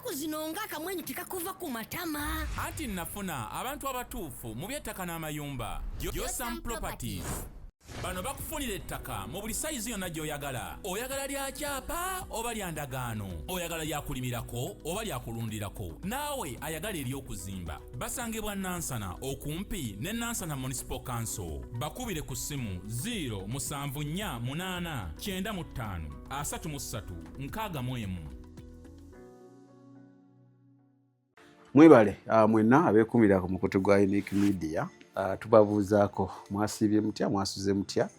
ennaku zino ng'akamwenyu tekakuva ku matama. Anti nafuna abantu abatuufu mu by'ettaka n'amayumba. Yosam Properties. Bano bakufunira ettaka mu buli sayizi yonna gy'oyagala. Oyagala lya kyapa oba lya ndagaano. Oyagala lya kulimirako oba lya kulundirako. Naawe ayagala ery'okuzimba. Basangibwa Nansana okumpi ne Nansana Municipal Council. Bakubire ku ssimu 0748935 Mwebale mwenna abeekuumira ku mukutu gwa Unique Media. Tubabuuzaako mwasiibye mutya mwasuze mutya,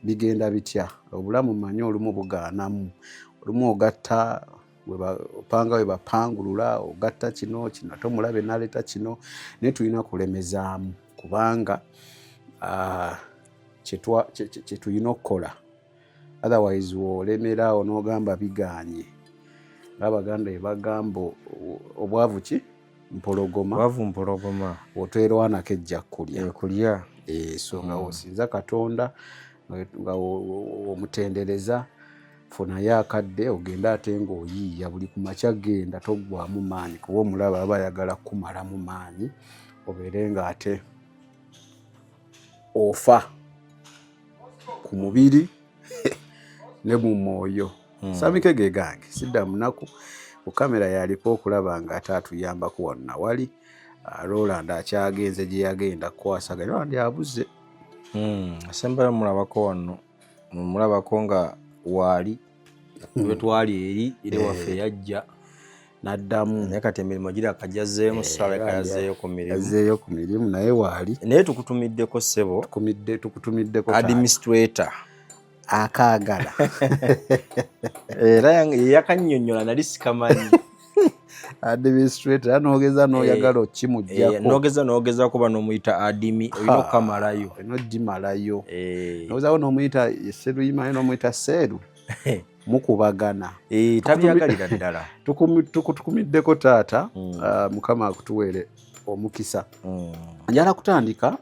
bigenda bitya? Obulamu mmanyi olumu bugaanamu, olumu ogatta opanga we bapangulula, ogatta kino ate omulabe n'aleeta kino, naye tulina kulemezaamu kubanga kye tulina okukola, otherwise wolemera onoogamba bigaanye. Abaganda bagamba obwavu ki mpologoma, bwavu mpologoma otwerwanako ejja kulya. So nga osinza Katonda nga omutendereza, funayo akadde ogenda ate ng'oyiiya buli ku makya genda toggwamu maanyi, kuba omulaba aba ayagala kumalamu maanyi obeere nga ate ofa ku mubiri ne mu mwoyo. Samike ge gange sidda munaku ku kamera yaliko okulaba nga ate atuyambako wonna wali. Roland akyagenze gye yagenda kukwasaganya, Roland abuze. Asembayo mulabako wano, mulabako nga waali we twali eri waffe yajja n'addamu, naye kati emirimu gira akajyazeemu Sareka yazzeeyo ku mirimu naye waali. Naye tukutumiddeko ssebo, tukutumiddeko administrator akaagala era yakannyonnyola nali sikamanyi. Administrator noogeza n'oyagala okimuggyako, noogeza kuba n'omuyita adimi, olina okukamalayo, n'ogimalayo. Nogezaako n'omuyita Sseruyima naye n'omuyita Seeru, mukubagana. Tabyagalira ddala. Tukutumiddeko taata, Mukama akutuweere omukisa. Njala kutandika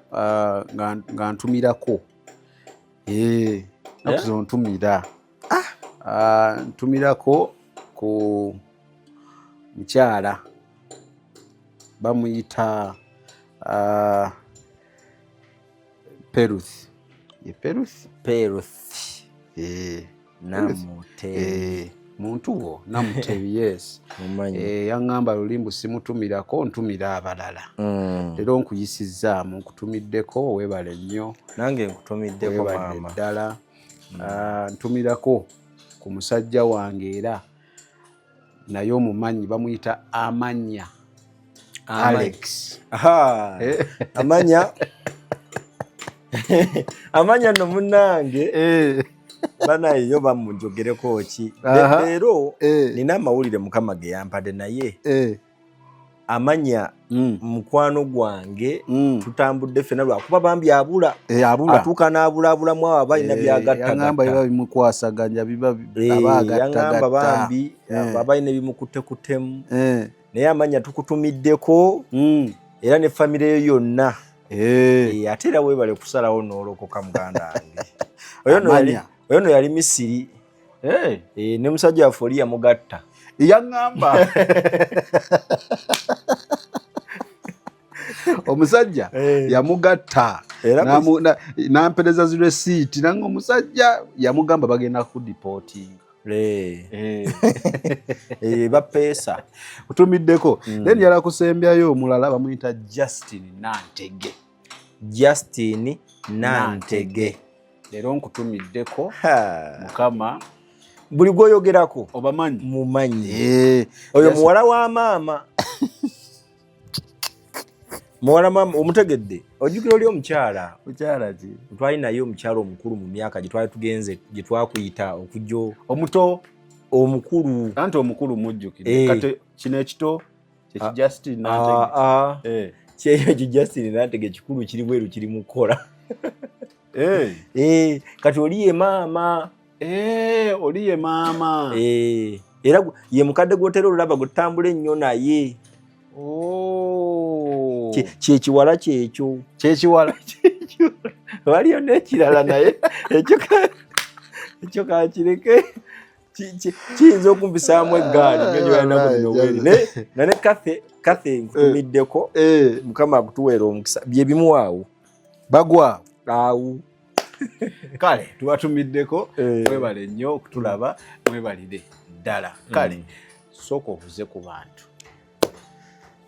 nga ntumirako. Nakuzo ntumira. Ntumirako ku mukyala bamuyita Peruth. Namutebi. Muntu wo Namutebi, yes. Yaŋŋamba lulimbu simutumirako, ntumira abalala. Leero nkuyisizzaamu, nkutumiddeko, weebale nnyo. Nange nkutumiddeko maama. Ddala. Ntumirako ku musajja wange era naye omumanyi bamuyita Amanya Alex. Amanya no munnange banaye yo bamunjogereko ki. Leero nina amawulire Mukama ge yampadde naye Amanya mukwano gwange tutambudde ffena lwakuba bambi abula atuuka n'abulabulamu abo abalina byagatta. Yaŋŋamba biba bimukwasaganya, biba abaagattagatta. Yaŋŋamba bambi abalina bimukutekutemu. Naye Amanya tukutumiddeko era ne famire yo yonna. Ate era weebale kusalawo n'olokoka muganda wange. Oyo no yali Misiri. Ne musajja waffe oli yamugatta. Yaŋŋamba omusajja yamugatta n'ampereza zi resiiti, nange omusajja yamugamba bagenda kudipootinga. Bapeesa utumiddeko. Then yala kusembyayo omulala bamuyita Justin Nantege. Leero nkutumiddeko, Mukama buli gwoyogerako obamanyi mumanyi. Oyo muwala wa maama. Muwala mama omutegedde. Ojjukira oli omukyala. Mukyala ki? Twali naye omukyala omukulu mu myaka gye twali tugenze, gye twakuyita okujjo omuto omukulu. Anti omukulu mujjukire. Kati kino ekito kye Justin Nantege. Kyeyo ki Justin Nantege kikulu kiri bweru kiri mukola. Kati oli ye maama. Oli ye maama. Era ye mukadde gw'otera olulaba gutambula ennyo naye. Kyekiwala kyekyo. Kyekiwala. Waliyo n'ekirala naye ekyo kakireke. kiyinza okumpisaamu eggaali ng'enyo yalina bino bweri nane Kathe nkutumiddeko Mukama akutuweera omukisa bye bimuwaawo bagwa awo kale tubatumiddeko mwebale nnyo okutulaba mwebalire ddala kale sooka obuze ku bantu.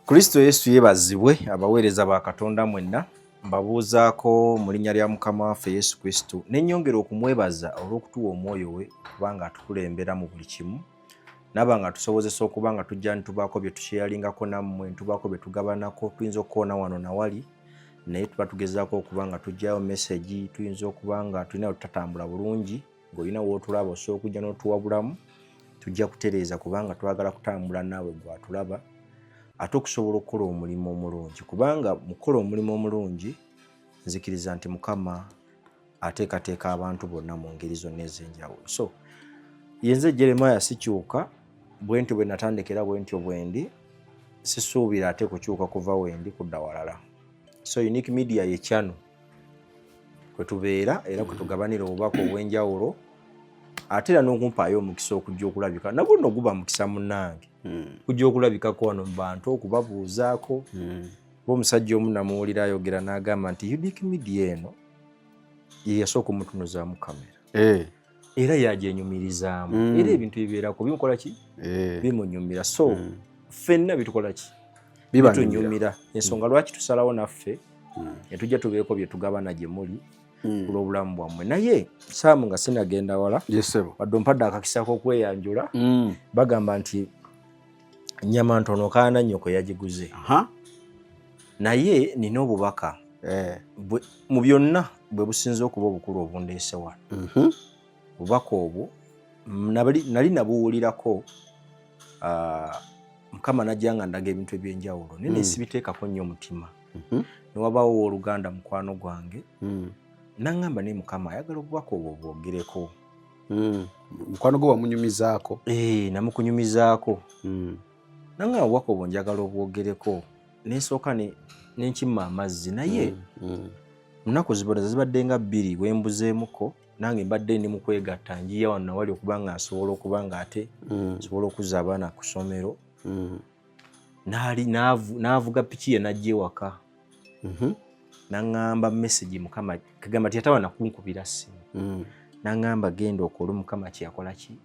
Kristo Yesu yeebazibwe. Abaweereza ba Katonda mwenna mbabuuzaako mu linnya lya Mukama waffe Yesu Kristo ne nnyongera okumwebaza olw'okutuwa omwoyo we kubanga atukulembera mu buli kimu naba nga tusobozesa okuba nga tujja nitubaako bye tukyeyalingako nammwe ntubaako bye tugabanako tuyinza okukoona wano nawali naye tuba tugezaako okuba nga tujjayo mesagi tuyinza okuba nga tulina tutatambula bulungi ng'olina wootulaba osobola okujja n'otuwabulamu tujja kutereeza kubanga twagala kutambula naawe gwatulaba ate okusobola okukola omulimu omulungi kubanga mukola omulimu omulungi nzikiriza nti Mukama ateekateeka abantu bonna mu ngeri zonna ez'enjawulo. So yenze Jeremiah sikyuka bwenti bwe natandikira bwentyo bwendi sisuubira ate kukyuka kuva wendi kudda walala. So Unique Media ye channel kwe tubeera era kwe tugabanira obubaka obw'enjawulo ate era n'okumpaayo omukisa okujja okulabika nagwo nno guba mukisa munnange kujja okulabikako wano mu bantu okubabuuzaako omusajja omu namuwulira ayogera n'agamba nti Unique Media eno ye yasooka omutunuzaamu kamera era yajenyumirizaamu era ebintu bibeerako bimukola ki bimunyumira. So ffenna bitukola ki bitunyumira. Ensonga lwaki tusalawo naffe netujja tubeeko bye tugabana gye muli kulw'obulamu bwammwe. Naye Saamu nga sinagenda wala wadde ompadde akakisako okweyanjula bagamba nti nnyama ntono kaana nnyoko yagiguze. Naye nina obubaka mu byonna bwe businze okuba obukulu obundeese wano. Obubaka obwo nali nabuwulirako Mukama najja nga ndaga ebintu eby'enjawulo naye nesibiteekako nnyo mutima. Newabaawo Oluganda mukwano gwange naŋŋamba naye Mukama ayagala obubaka obwo bwogereko. Mukwano gwe wamunyumizaako? Namukunyumizaako. Naŋŋamba obubaka obwo njagala obwogereko nensooka nenkimma amazzi naye munaku zibadde nga 2 wembuzeemuko nange mbadde ndi mu kwegatta njiya wano nawali okuba nga nsobola okuba nga ate nsobola okuzza abaana ku ssomero. N'avuga piki ye najja ewaka naŋŋamba message Mukama kagamba nti yatawa nakunkubira ssimu naŋŋamba genda okole Mukama kyeyakola ki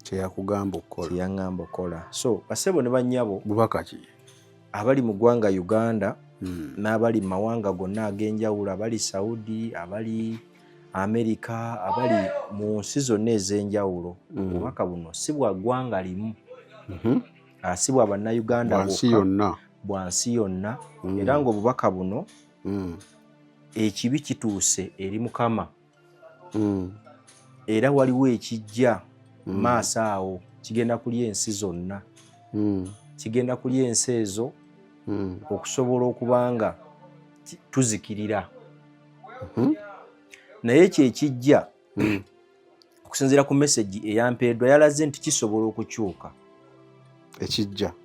kyeyakugamba okukola kyeyaŋŋamba okukola. So basebo ne bannyabo bubaka ki abali mu ggwanga Uganda n'abali mu mawanga gonna ag'enjawulo abali Saudi abali Amerika abali mu nsi zonna ez'enjawulo obubaka buno si bwa ggwanga limu si bwa bannayuganda bwa nsi yonna era ng'obubaka buno ekibi kituuse eri Mukama era waliwo ekijja maaso awo kigenda kulya ensi zonna kigenda kulya ensi ezo okusobola okuba nga tuzikirira. Naye ekyo ekijja okusinziira ku message eyampeeddwa yalaze nti kisobola okukyuka.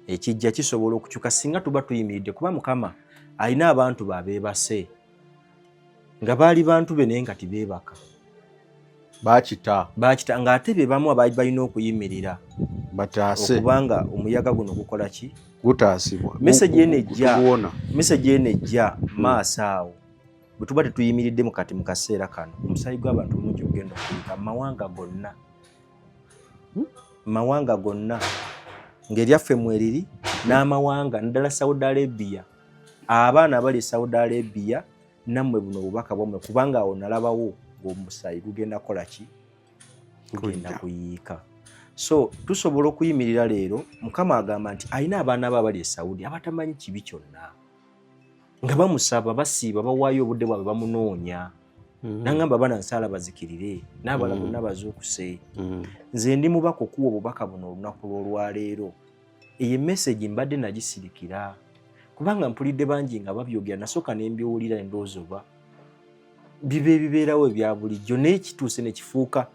Ekijja kisobola okukyuka singa tuba tuyimiridde kuba Mukama alina abantu babeebase nga baali bantu be naye nga tibeebaka baakita ng'ate be bamu abaali balina okuyimirira bataase okubanga omuyaga guno gukola ki gutaasibwa. Message eno ejja maaso awo bwe tuba tetuyimiridde mu kaseera kano omusaayi gw'abantu mungi ogenda okuyika mawanga gonna ng'eryaffe mweriri n'amawanga naddala Saudi Arabia. Abaana abali Saudi Arabia nammwe buno obubaka bwammwe kubanga awo nalabawo ng'omusaayi gugenda kukola ki gugenda kuyiika. So tusobola okuyimirira leero Mukama agamba nti alina abaana be abali e Saudi abatamanyi kibi kyonna nga bamusaba basiiba bawaayo obudde bwabwe bamunoonya naŋŋamba abaana nsaala bazikirire n'abala bonna bazuukuse. Nze ndi mubaka okuwa obubaka buno olunaku lw'olwaleero eyo message mbadde nagisirikira kubanga mpulidde bangi nga babyogera nasooka ne mbiwulira endowooza oba bibeerawo ebya bulijjo naye kituuse ne kifuuka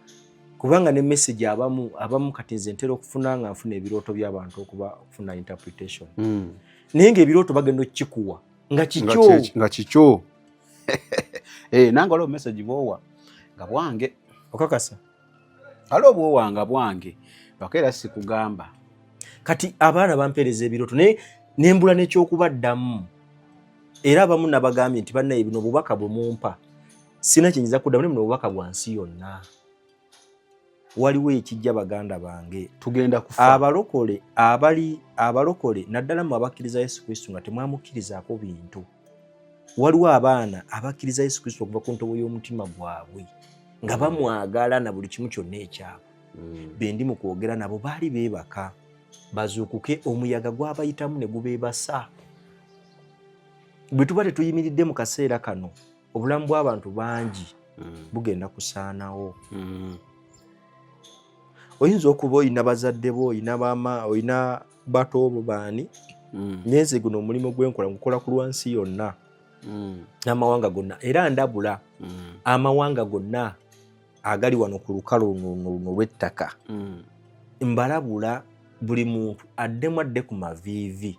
kubanga ne message abamu kati nze ntera okufuna nga nfuna ebirooto by'abantu okufuna interpretation naye ng'ebirooto bagenda okukikuwa nga kikyo nange olwo message bwowa nga bwange okakasa alo bwowanga bwange bakeera sikugamba kati abaana bampeereza ebiroto nembula n'ekyokubaddamu era abamu nabagambye nti bannaye bino obubaka bwe mumpa sina kyenyiza kuddamu ne buno obubaka bwa nsi yonna waliwo ekijja baganda bange tugenda kufa abalokole naddala mu abakkiriza Yesu Kristo nga temwamukkirizaako bintu waliwo abaana abakkiriza Yesu Kristo okuva ku ntobo y'omutima gwabwe nga bamwagala na buli kimu kyonna ekyabwe bendi mu kwogera nabo baali beebaka bazuukuke omuyaga gwabayitamu ne gubeebasa bwe tuba tetuyimiridde mu kaseera kano obulamu bw'abantu bangi bugenda kusaanawo oyinza okuba oyina bazadde bo oyina baama oyina bato bo baani nyenze guno omulimu gwenkola ngukola ku lwansi yonna n'amawanga gonna era ndabula amawanga gonna agali wano ku lukalu luno lw'ettaka mbalabula buli muntu adde ku maviivi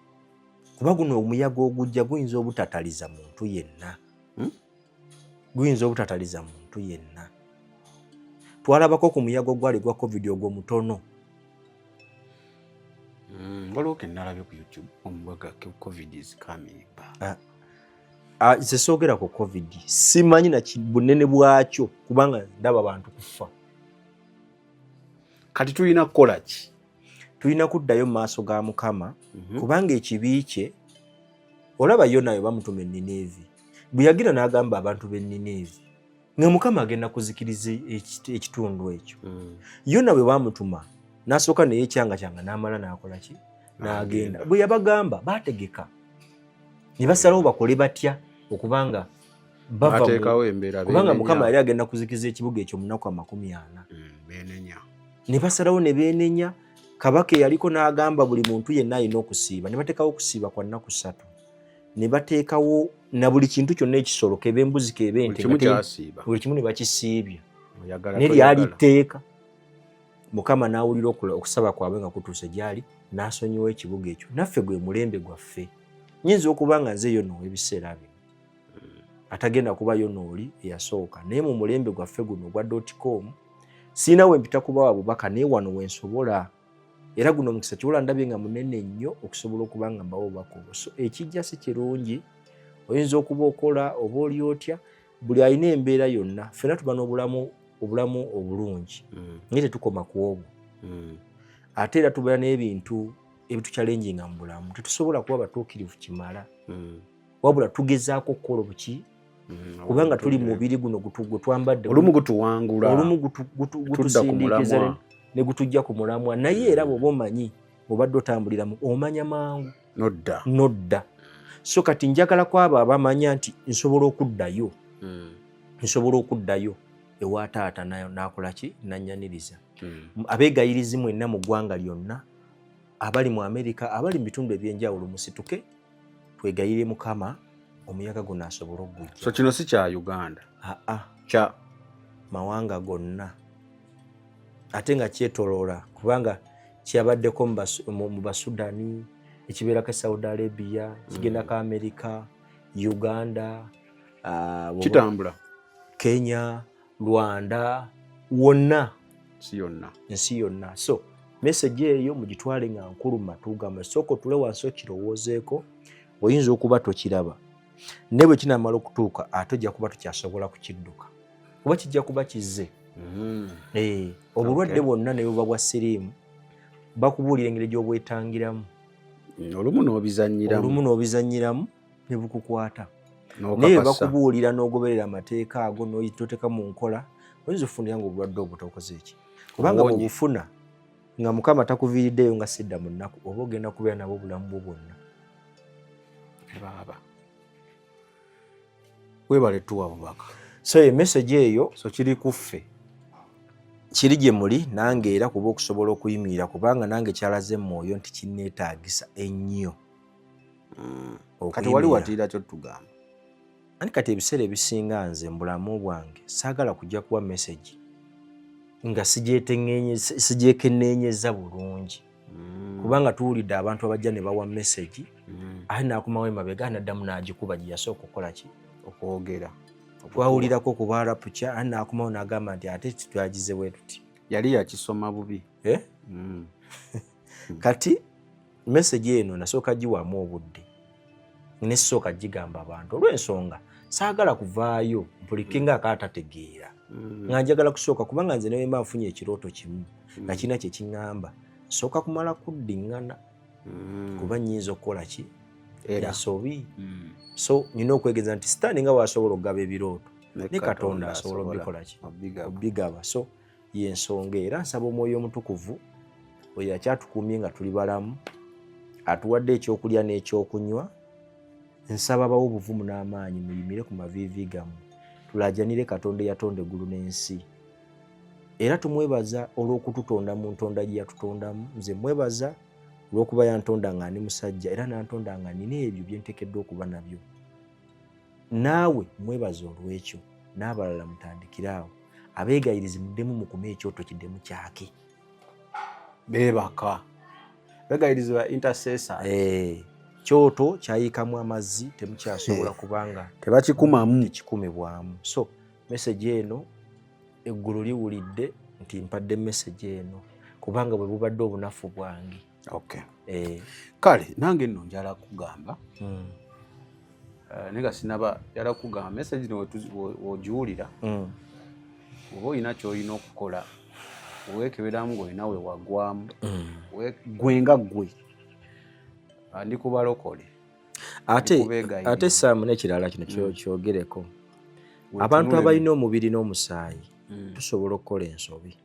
kuba guno omuyaga ogujja guyinza obutataliza muntu yenna twalabako ku muyaga ogwali gwa covid ogwo mutono waliwo ke nalabye ku YouTube omuyaga covid is coming back zesoogera ku covid simanyi na bunene bwakyo kubanga ndaba abantu kufa kati tulina kukola ki tulina kuddayo mu maaso ga Mukama kubanga ekibi kye olaba Yona bamutuma e Nineeve bwe yagira n'agamba abantu b'e Nineeve nga Mukama agenda kuzikiriza ekitundu ekyo Yona bwe bamutuma n'asooka naye ekyanga n'amala n'akola ki n'agenda bwe yabagamba baategeka ne basalawo bakole batya okubanga bateekawo embeera kubanga Mukama yali agenda kuzikiriza ekibuga ekyo mu nnaku 40 beenenya ne basalawo ne beenenya kabaka yaliko n'agamba buli muntu yenna alina okusiiba ne bateekawo okusiiba kwa nnaku 3 ne bateekawo na buli kintu kyonna ekisolo kebe embuzi kebe ente buli kimu ne bakisiibya ne lyali tteeka Mukama n'awulira okusaba kwabwe nga kutuuse gyali n'asonyiwa ekibuga ekyo naffe gwe mulembe gwaffe nyinza okuba nga nze Yona ow'ebiseera bino atagenda kuba Yona oli eyasooka naye mu mulembe gwaffe guno ogwa .com siina we mpita kubawa bubaka naye wano wensobola era guno omukisa kiwola ndabye nga munene nnyo okusobola okuba nga mbawo bubaka obwo so ekijja si kirungi oyinza okuba okola oba oli otya buli alina embeera yonna ffenna tuba n'obulamu obulungi naye tetukoma ku obwo ate era tubeera n'ebintu ebituchallenginga mu bulamu tetusobola kuba batuukirivu kimala wabula tugezaako okukola buki kubanga tuli mu mubiri guno gutwambadde olumu gutuwangula olumu gutusindiikiza ne gutujja ku mulamwa naye era bw'oba omanyi obadde otambuliramu omanya mangu nodda so kati njagala kwabo abamanya nti nsobola okuddayo ewa taata n'akola ki nannyaniriza abeegayirizi mwenna mu ggwanga lyonna abali mu Amerika abali mu bitundu ebyenjawulo musituke twegayire Mukama omuyaga guno asobola okugujja so kino si kya Uganda kya mawanga gonna ate nga kyetoloola kubanga kyabaddeko mu Basudani ekibeerako Saudi Arabia kigendako Amerika Uganda kitambula Kenya Rwanda wonna ensi yonna so message eyo mugitwale nga nkulu matugamba soko tule wansi okirowoozeeko oyinza okuba tokiraba ne bwe kinamala okutuuka ate ojja kuba tukyasobola kukidduka kuba kijja kuba kizze obulwadde bwonna ne buba bwa siriimu bakubuulira engeri gy'obwetangiramu olumu n'obizannyiramu ne bukukwata naye bakubuulira n'ogoberera amateeka ago n'ototeeka mu nkola oyinza ofunira nga obulwadde obwo tokoze eki kubanga bw'obufuna nga Mukama takuviiriddeyo nga sidda mu nnaku oba ogenda kubeera nabo obulamu bwo bwonna baba webale tuwa bubaka so emessage eyo so kiri kuffe kiri gye muli nange era kuba okusobola okuyimirira kubanga nange kyalaze mwoyo nti kinneetaagisa ennyo kati wali watiira kyo tugamba ani kati ebiseera ebisinga nze mu bulamu bwange saagala kujja kuwa message nga sigyekenneenyeza bulungi kubanga tuwulidde abantu abajja ne bawa message ate n'akomawo emabega naddamu n'agikuba gye yasooka okukola ki okwogera twawulirako ku Barapuca ate n'akomawo n'agamba nti ate titwagize bwe tuti yali yakisoma bubi kati message eno nasooka giwamu obudde nesooka gigamba abantu olw'ensonga saagala kuvaayo mpulikenga akaatategeera nga njagala kusooka kubanga nze newe mba nfunye ekirooto kimu nga kirina kye kiŋŋamba sooka kumala kuddiŋŋana kuba nnyinza okukola ki ensobi so nina okwegeza nti sitaani nga bw'asobola okugaba ebirooto ne Katonda asobola obikola ki obigaba so y'ensonga era nsaba Omwoyo Omutukuvu oyo akyatukuumye nga tuli balamu atuwadde ekyokulya n'ekyokunywa nsaba bawo obuvumu n'amaanyi muyimire ku maviivi gammwe tulajanire Katonda eyatonda eggulu n'ensi era tumwebaza olw'okututonda mu ntonda gye yatutondamu nze mwebaza olw'okuba yantonda nga ndi musajja era nantonda nga nina ebyo bye nteekeddwa okuba nabyo naawe mwebaza olw'ekyo n'abalala mutandikire awo abeegayirizi muddemu mukume ekyoto kiddemu kyake beebaka beegayirizi ba intercessor kyoto kyayikamu amazzi temukyasobola kubanga tekikumibwamu so message eno eggulu liwulidde nti mpadde message eno kubanga bwe bubadde obunafu bwange kale nange nno njala kugamba nega sinaba yala kugamba message no wogiwulira oba olina kyolina okukola weekeberamu ng'olina we wagwamu gwenga gwe ndikubalokole ate Sam n'ekirala kino kyogereko abantu abalina omubiri n'omusaayi tusobola okukola ensobi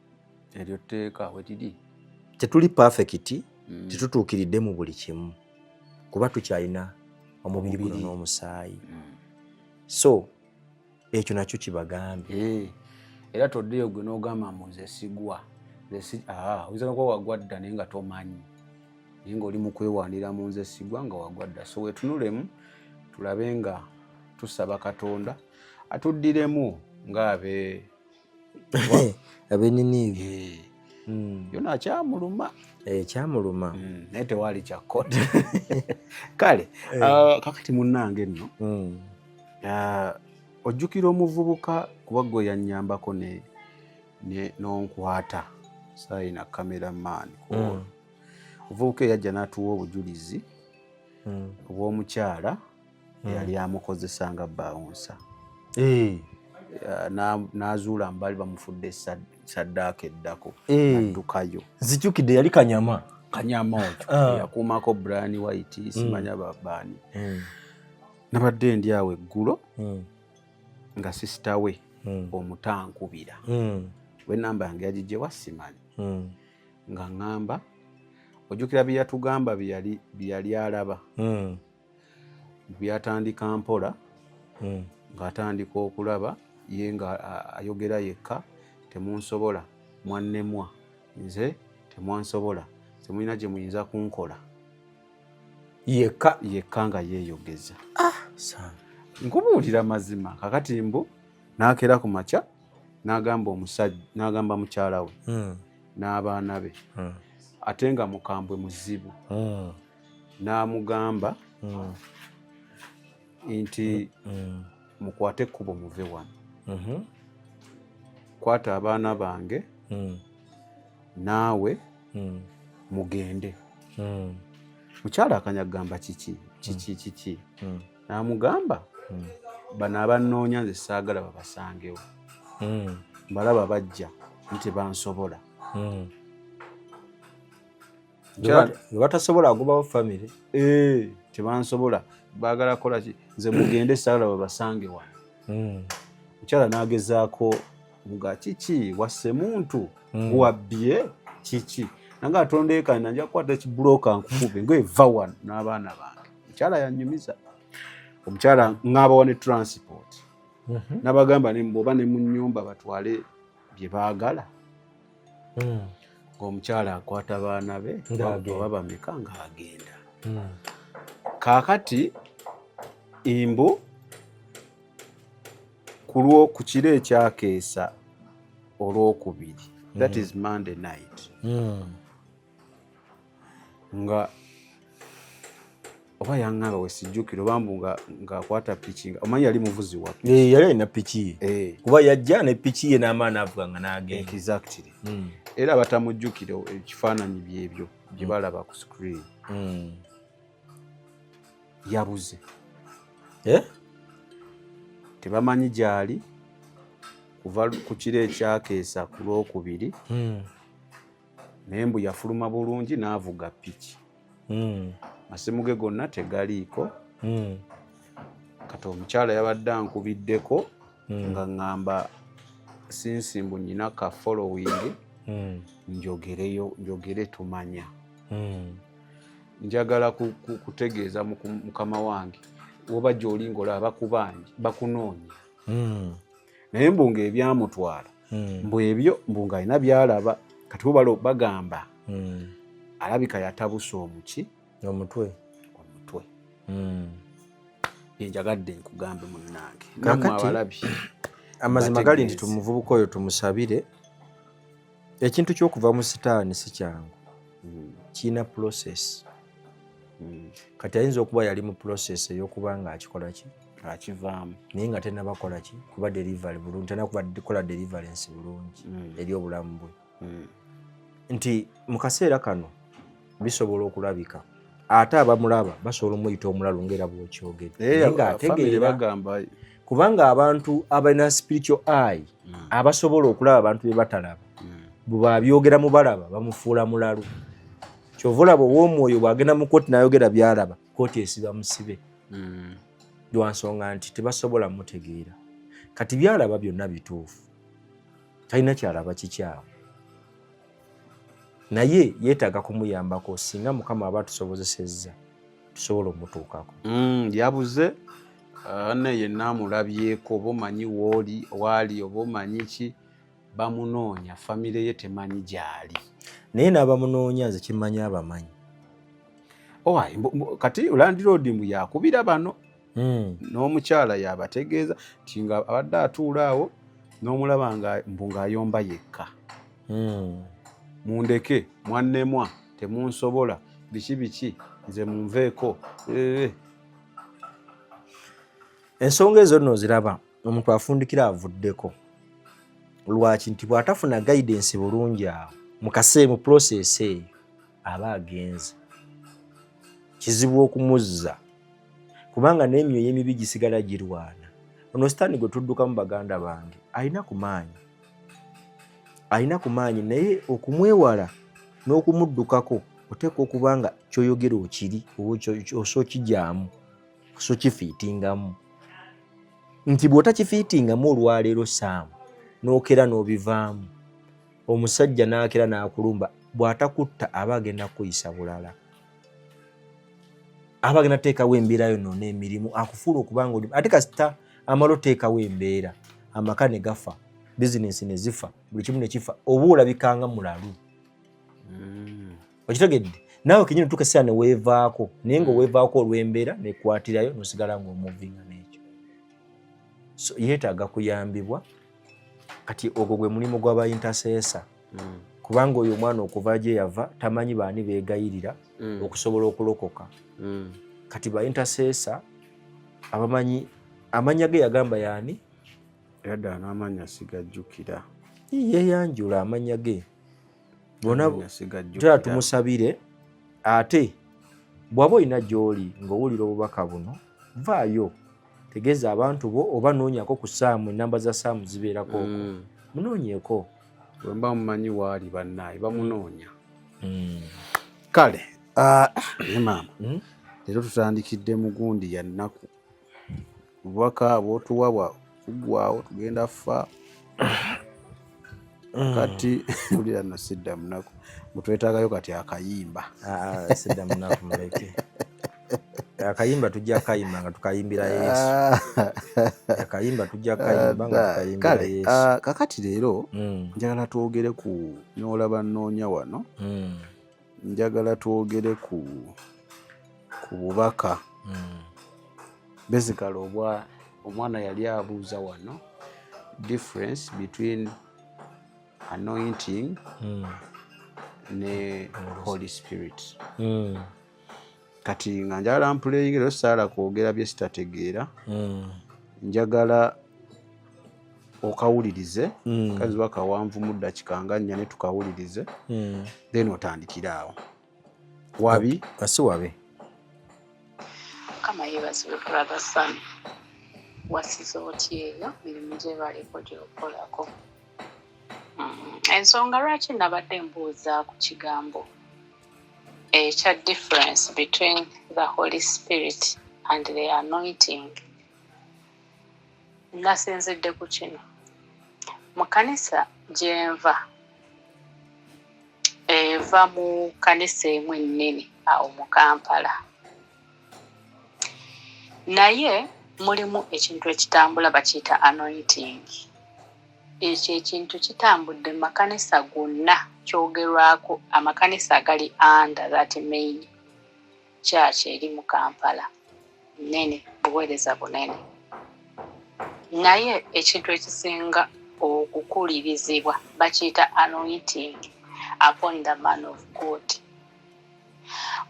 eryo tteeka wetiri tetuli perfect tetutuukiridde mu buli kimu kuba tukyalina omubiri guno n'omusaayi so ekyo nakyo kibagambye era toddeyo gwe n'ogamba mu nze sigwa oyinza nokuba wagwa dda naye nga tomanyi naye ng'oli mu kwewaanira mu nze sigwa nga wagwa dda so wetunulemu tulabe nga tusaba Katonda atuddiremu abeniniivi yona akyamuluma kyamuluma naye tewaali kyakkola kale kakati munnange nno ojjukira omuvubuka kuba gwe yannyambako n'onkwata saayina cameraman omuvubuka eyajja n'atuwa obujulizi obw'omukyala eyali amukozesa nga bawunsa n'azuula mbaali bamufudde saddaaka eddako addukayo nzijjukidde yali kanyama okyo yakuumako Brian White simanya babaani nabadde ndi awo eggulo nga sisita we omutankubira we namba yange yagijjewa simanyi nga ŋŋamba ojjukira bye yatugamba bye yali alaba byatandika mpola ng'atandika okulaba ye nga ayogera yekka temunsobola mwannemwa nze temwansobola temulina gye muyinza kunkola yekka nga yeeyogeza nkubuulira mazima kakati mbu n'akera ku makya n'agamba mukyala we n'abaana be ate nga mukambwe muzibu n'amugamba nti mukwate ekkubo muve wano kwata abaana bange naawe mugende mukyala akanyagamba kiki n'amugamba bano abannoonya nze saagala babasangewo mbalaba bajja nti bansobola batasobola agobawo famire tebansobola baagala kola ki nze mugende saagala babasange wano mukyala n'agezaako muga kiki wasse muntu wabbye kiki nange atondeekana nja kukwata ekibuloka nkukube ngaeva wano n'abaana bange mukyala yanyumiza omukyala ng'abawa ne transport n'abagamba bw'oba ne mu nnyumba batwale bye baagala ng'omukyala akwata baana be oba bameka ng'agenda kaakati imbu ku kiro ekyakeesa olwokubiri that is Monday night nga oba yaŋŋamba wesijjukira oba mbu ng'akwata piki nga omanyi yali muvuzi wa piki. Yali alina piki ye kuba yajja ne piki ye n'amaana avuga nga n'agenda. Exactly. Era batamujjukira ekifaananyi byebyo gye balaba ku screen. Yabuze. Tebamanyi gy'ali kuva ku kiro ekyakeesa ku Lwokubiri naye mbu yafuluma bulungi n'avuga piki. Masimu ge gonna tegaliiko. Kati omukyala yabadde ankubiddeko nga ŋŋamba sinsi mbu nnyina ka following njogere tumanya. Njagala kutegeeza mukama wange oba gy'oli ng'olaba bakubangi bakunoonya. Naye mbu ng'ebyamutwala mbu ebyo mbu ng'alina by'alaba kati bubala bagamba alabika yatabuse omutwe. Yenjagadde nkugambe munnange nammwe abalabi amazima gali nti tumuvubuka oyo tumusabire. Ekintu ky'okuva mu sitaani si kyangu, kirina process. Kati ayinza okuba yali mu process ey'okuba nga akikola ki akivaamu naye nga tennabakola ki kuba delivery bulungi, tennakuba deliverance bulungi eri obulamu bwe. Nti mu kaseera kano bisobola okulabika ate abamulaba basobola omuyita omulalu ng'era bw'okyogedde nga ategeera kubanga abantu abalina spiritual eye abasobola okulaba abantu be batalaba bwe babyogera mu balaba bamufuula mulalu. Kyova olaba ow'omwoyo bw'agenda mu kooti n'ayogera by'alaba kooti esiba musibe lwa nsonga nti tebasobola mutegeera. Kati by'alaba byonna bituufu, talina kyalaba kikyamu naye yeetaaga kumuyambako singa Mukama aba tusobozesezza tusobola omutuukako. Yabuze ne yenna amulabyeko oba omanyi waali oba omanyi ki bamunoonya famire ye temanyi gy'ali naye n'abamunoonya nze kimanyi abamanyi. Kati Landlord mbu yakubira bano n'omukyala yabategeeza nti nga abadde atuula awo n'omulaba mbu ng'ayomba yekka. Mundeke mwannemwa temunsobola biki nze munveeko. Ensonga ezo nno ziraba omuntu afundikira avuddeko lwaki nti bw'atafuna guidance bulungi awo mu process eyo aba agenze kizibu okumuzza kubanga n'emyoyo emibi gisigala girwana. Ono sitaani gwe tuddukamu baganda bange alina ku maanyi naye okumwewala n'okumuddukako oteeka okuba nga kyoyogera okiri oba kijaamu so kifiitingamu nti bw'otakifiitingamu olwaleero saamu n'okera n'obivaamu omusajja n'akera n'akulumba bw'atakutta aba agenda kuyisa bulala, aba agenda teekawo embeera yonna n'emirimu akufuula okubanga oli ate kasita amala oteekawo embeera amaka ne gafa bizinensi ne zifa buli kimu ne kifa oba olabikanga mulalu. Okitegedde naawe kenyini tukesera ne weevaako naye ng'oweevaako olw'embeera nekwatirayo n'osigala ng'omuvinga n'ekyo. So yeetaaga kuyambibwa. Kati ogwo gwe mulimu gw'aba intercessor kubanga oyo omwana okuva gye yava tamanyi baani beegayirira okusobola okulokoka. Kati ba intercessor abamanyi amanya ge yagamba yaani yadda n'amanya sigajjukira yeyanjula amanya ge bona tera tumusabire. Ate bw'aba olina gy'oli ng'owulira obubaka buno vaayo tegeeza abantu bo oba noonyako ku saamu enamba za saamu zibeerako okwo munoonyeeko bwe mba mumanyi waali bannaaye bamunoonya. Kale ne maama leero tutandikidde mu gundi ya nnaku bubaka bw'otuwa bwa kuggwaawo tugenda ffa kati ulira nno sidda munaku mutwetaagayo kati akayimba. Sidda munaku muleke akayimba tujja kayimba nga tukayimbira Yesu. Akayimba tujja kayimba nga tukayimbira Yesu. Kakati leero njagala twogere ku n'olaba nnoonya wano njagala twogere ku bubaka basically omwana yali abuuza wano difference between anointing ne Holy Spirit. kati nga njagala mpuleyinga era saala kwogera bye sitategeera njagala okawulirize kazi wakawanvu mu ddakiika nga 4 ne tukawulirize then otandikira awo wabi asi wabe kama yeebazibwe brother son wasiza otya eyo mirimu gye baliko gy'okolako ensonga lwaki nabadde mbuuza ku kigambo ekya difference between the Holy Spirit and the anointing nasinzidde ku kino mu kanisa gyenva eva mu kanisa emu ennene awo mu Kampala naye mulimu ekintu ekitambula bakiyita anointing ekyo ekintu kitambudde mu makanisa gonna kyogerwako amakanisa agali under that main church eri mu Kampala nene buweereza bunene naye ekintu ekisinga okukulirizibwa bakiyita anointing upon the man of God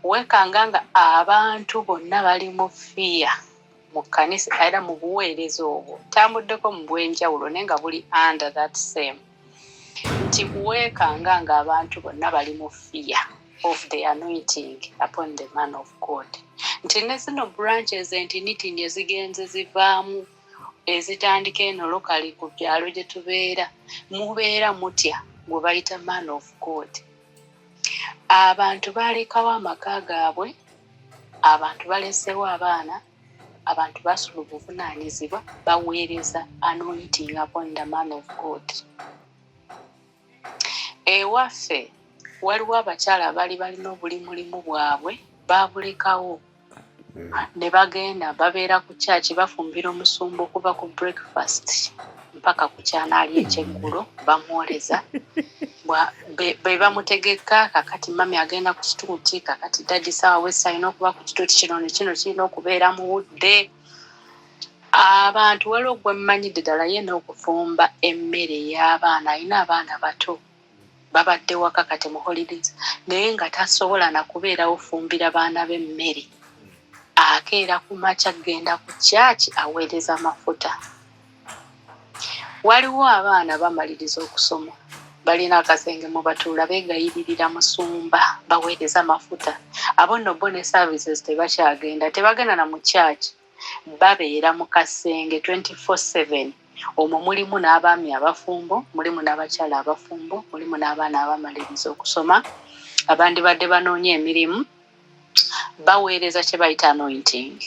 wekanganga abantu bonna bali mu fear mu kanisa era mu buweereza obwo tambuddeko mu bwenjawulo naye nga buli under that same nti wekanganga abantu bonna bali mu fear of the anointing upon the man of God nti ne zino branches entinitini ezigenze zivaamu ezitandika eno lokali ku byalo gye tubeera mubeera mutya gwe bayita man of God abantu balekawo amaka gaabwe abantu balesewo abaana abantu basula obuvunaanyizibwa baweereza anointing upon the man of God ewaffe waliwo abakyala abali balina obulimulimu bwabwe babulekawo ne bagenda babeera ku kyaki bafumbira omusumba okuva ku breakfast mpaka ku kyanaali ekyeggulo bamwoleza be bamutegeka kakati mami agenda ku kituuti kakati dadi sawa wesa alina okuba ku kituuti kino nekino kirina okubeera mu budde abantu waliwo gwe mmanyidde ddala ye n'okufumba emmere y'abaana alina abaana bato babadde waka kati mu holidays naye nga tasobola na kubeera ofumbira baana b'emmere akeera ku makya genda ku kyaki aweereza amafuta waliwo abaana bamaliriza okusoma balina akasenge mu batuula beegayiririra musumba baweereza amafuta abo nno bo ne services tebakyagenda tebagenda na mu kyaki babeera mu kasenge 24/7 omwo mulimu n'abaami abafumbo mulimu n'abakyala abafumbo mulimu n'abaana abamaliriza okusoma abandi badde banoonya emirimu baweereza kye bayita anointing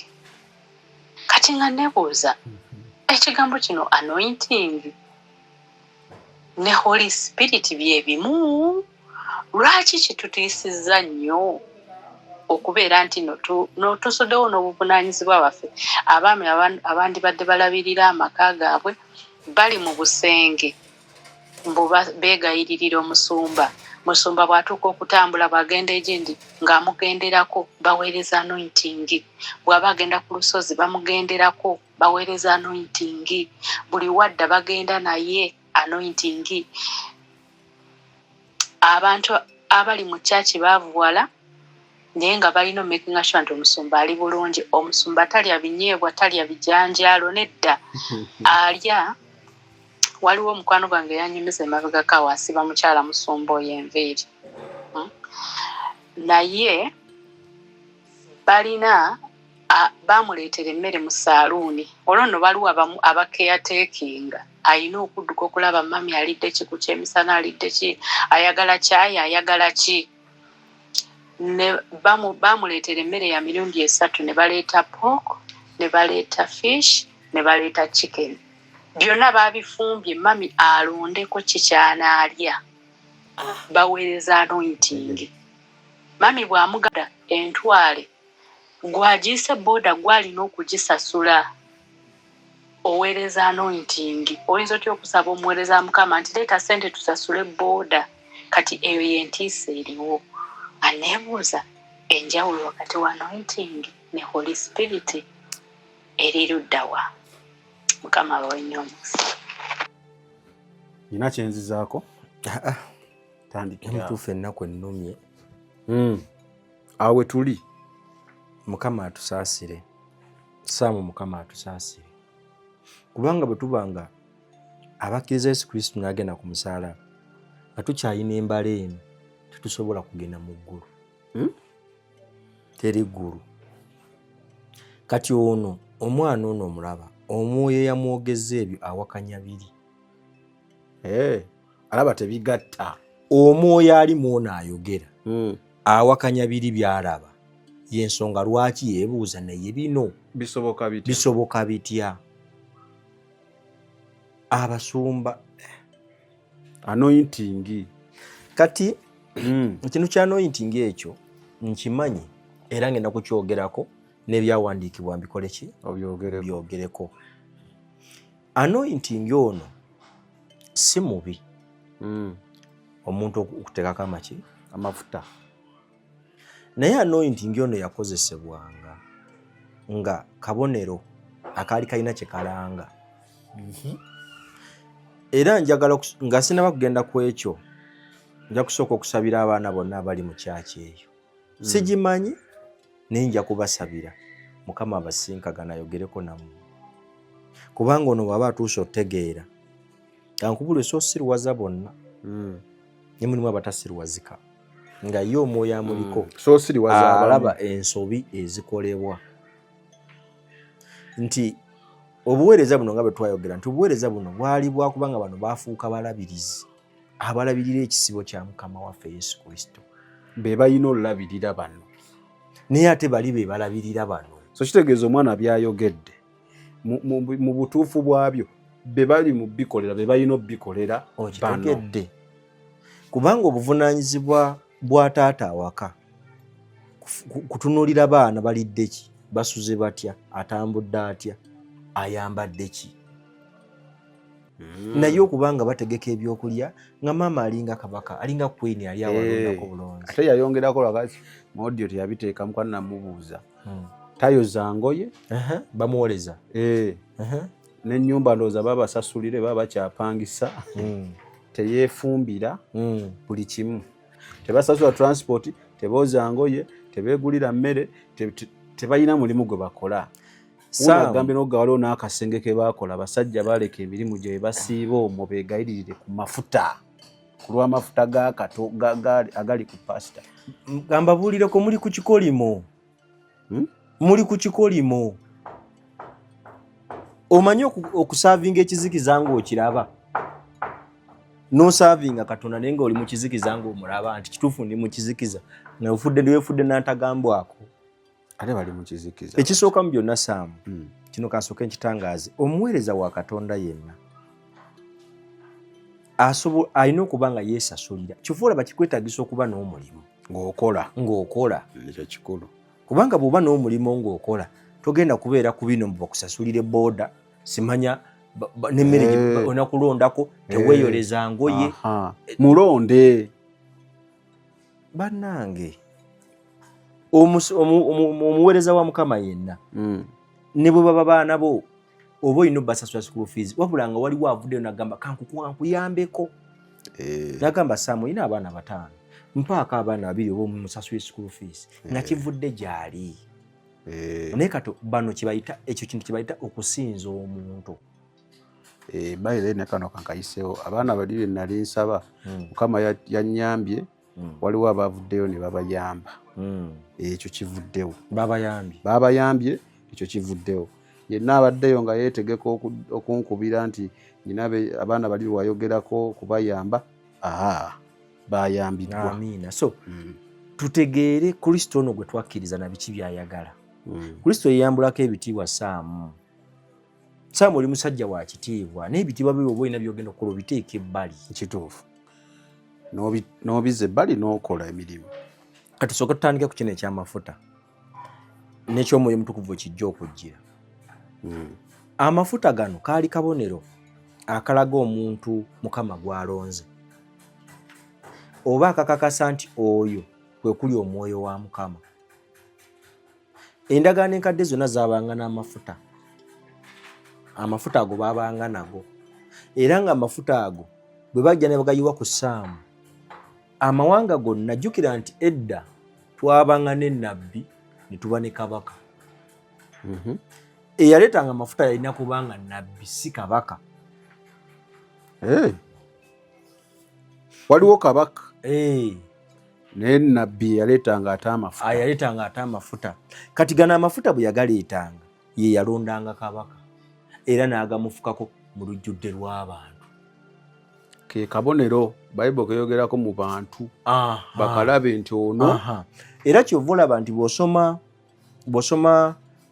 kati nga nebuuza ekigambo kino anointing ne Holy Spirit bye bimu lwaki kitutiisizza nnyo okubeera nti tusuddewo n'obuvunaanyizibwa bwaffe abaami abandi badde balabirira amaka gaabwe bali mu busenge mbu beegayiririra musumba bw'atuuka okutambula bw'agenda egindi ng'amugenderako baweereza anointing bw'aba agenda ku lusozi bamugenderako baweereza anointing buli wadda bagenda naye anointing abantu abali mu kyaki baavuwala naye nga balina making sure nti omusumba ali bulungi omusumba talya binyeebwa talya bijanjaalo nedda alya waliwo omukwano gwange yanyumiza emabegako awasiba mukyala musumba oyo enviiri naye balina bamuleetera emmere mu saaluuni olwo nno waliwo abakeyateekinga alina okudduka okulaba mami alidde ki ku kyemisana alidde ki ayagala kyayi ayagala ki ne bamuleetera emmere ya mirundi 3 ne baleeta pork ne baleeta fish ne baleeta chicken byonna babifumbye mami alondeko kikyanaalya baweereza anointing mami bw'amugada entwale gw'agiise booda gw'alina okugisasula oweereza anointing oyinza otya okusaba omuweereza mukama nti leeta ssente tusasule booda kati eyo yentiisa eriwo aneebuuza enjawulo wakati wa anointing ne Holy Spirit eri luddawa mukama abawenye omukisa nina kyenzizaako tandikira mutuufu ennaku ennumye awe tuli Mukama atusaasire. Saamu Mukama atusaasire. Kubanga bwe tubanga abakkiriza Yesu Kristo n'agenda ku musalaba nga tukyayina embala eno tetusobola kugenda mu ggulu. Teri ggulu. Kati ono omwana ono omulaba omwoyo yamwogeza ebyo awakanya biri. Alaba tebigatta. Omwoyo alimu ono ayogera awakanya biri by'alaba. Y'ensonga lwaki yeebuuza naye bino bisoboka bitya? Abasumba anointing kati ekintu kya anointing ekyo nkimanyi era ngenda kukyogerako n'ebyawandiikibwa mbikole ki byogereko. Anointing ono si mubi omuntu okuteekako amafuta, naye anointing ono yakozesebwanga nga kabonero akaali kalina kye kalanga. Era njagala nga sinaba kugenda ku ekyo, nja kusooka okusabira abaana bonna abali mu kyaki eyo. Sigimanyi naye nja kubasabira Mukama abasinkagana ayogereko nammwe, kubanga ono bw'aba atuuse otegeera ankubulwe so siriwaza bonna ne mulimu abatasiriwazika nga ye omwoyo amuliko so siriwaza alaba ensobi ezikolebwa. Nti obuweereza buno nga bwe twayogera nti obuweereza buno bwali bwakubanga bano baafuuka balabirizi abalabirira ekisibo kya Mukama waffe Yesu Kristo. Be balina olulabirira bano naye ate bali be balabirira bano. So kitegeeza omwana byayogedde mu butuufu bwabyo be bali mu bikolera be balina obbikolera bano. Kubanga obuvunaanyizibwa bwa taata awaka kutunuulira baana balidde ki, basuze batya, atambudde atya, ayambadde ki. Naye okubanga bategeka ebyokulya nga maama alinga kabaka, alinga queen ali awalondako bulungi. Ate yayongerako lwakati mu audio teyabiteekamu kwa namubuuza tayoza ngoye bamuwoleza n'ennyumba ndowooza babasasulire baba bakyapangisa teyeefumbira buli kimu, tebasasula transport, tebooza ngoye, tebeegulira mmere, tebalina mulimu gwe bakola. Agambye n'ogawaliwo n'akasenge ke baakola abasajja baaleka emirimu gye basiiba omwo beegayiririre ku mafuta, ku lw'amafuta agali ku pasita. Gambabuulireko muli ku kikolimo, muli ku kikolimo. Omanyi okusaavinga ekizikiza ng'okiraba, n'osaavinga Katonda naye ng'oli mu kizikiza ng'omulaba nti kituufu ndi mu kizikiza nga weefudde n'antagambwako. Ate bali mu kizikiza. Ekisooka mu byonna Saamu, kino kansooke nkitangaaze, omuweereza wa Katonda yenna alina okuba nga yeesasulira. Kifuula bakikwetaagisa okuba n'omulimu ng'okola. Ekyo kikulu. Kubanga bw'oba n'omulimu ng'okola togenda kubeera ku bino mbu bakusasulire booda, simanya n'emmere onakulondako, teweeyoleza ngoye. Mulonde. Bannange, omuweereza wa Mukama yenna ne bwe baba baana bo oba olina obbasasula school fees, wabula nga waliwo avuddeyo n'agamba kankuyambeko. N'agamba Saamu olina abaana 5, mpaako abaana 2 oba omusasule school fees, nga kivudde gy'ali. Naye kati bano ekyo kintu kibayita okusinza omuntu. Bayire ne kano kankayiseewo abaana bali nali nsaba Mukama yannyambye, waliwo abavuddeyo ne babayamba. Ekyo kivuddewo. Babayambye, ekyo kivuddewo. Yenna abaddeyo nga yeetegeka okunkubira nti nyinabe abaana bali wayogerako kubayamba, bayambiddwa. Amiina. So tutegeere Kristo ono gwe twakkiriza na biki by'ayagala. Kristo yeyambulako ebitiibwa Saamu. Saamu oli musajja wa kitiibwa, n'ebitiibwa bye oba olina by'ogenda okukola obiteeka ebbali. Kituufu. N'obiza ebbali n'okola emirimu. Kati tusooka tutandike ku kino eky'amafuta n'eky'omwoyo omutukuvu ekijja okujjira. Amafuta gano kaali kabonero akalaga omuntu Mukama gw'alonze, oba akakakasa nti oyo kwe kuli omwoyo wa Mukama. Endagaano enkadde zonna zaabanga n'amafuta. Amafuta ago baabanga nago, era nga amafuta ago bwe bajja ne bagayiwa ku Saamu, amawanga gonna jjukira nti edda twabanga n'ennabbi ne tuba ne kabaka. Eyaleetanga amafuta yalina kubanga nabbi si kabaka. Waliwo kabaka naye nabbi yaleetanga ate amafuta. Yaleetanga ate amafuta. Kati gano amafuta bwe yagaleetanga ye yalondanga kabaka era n'agamufukako mu lujjudde lw'abantu. Ke kabonero Bayibuli keyogerako mu bantu bakalabe nti ono. Era kyova olaba nti bw'osoma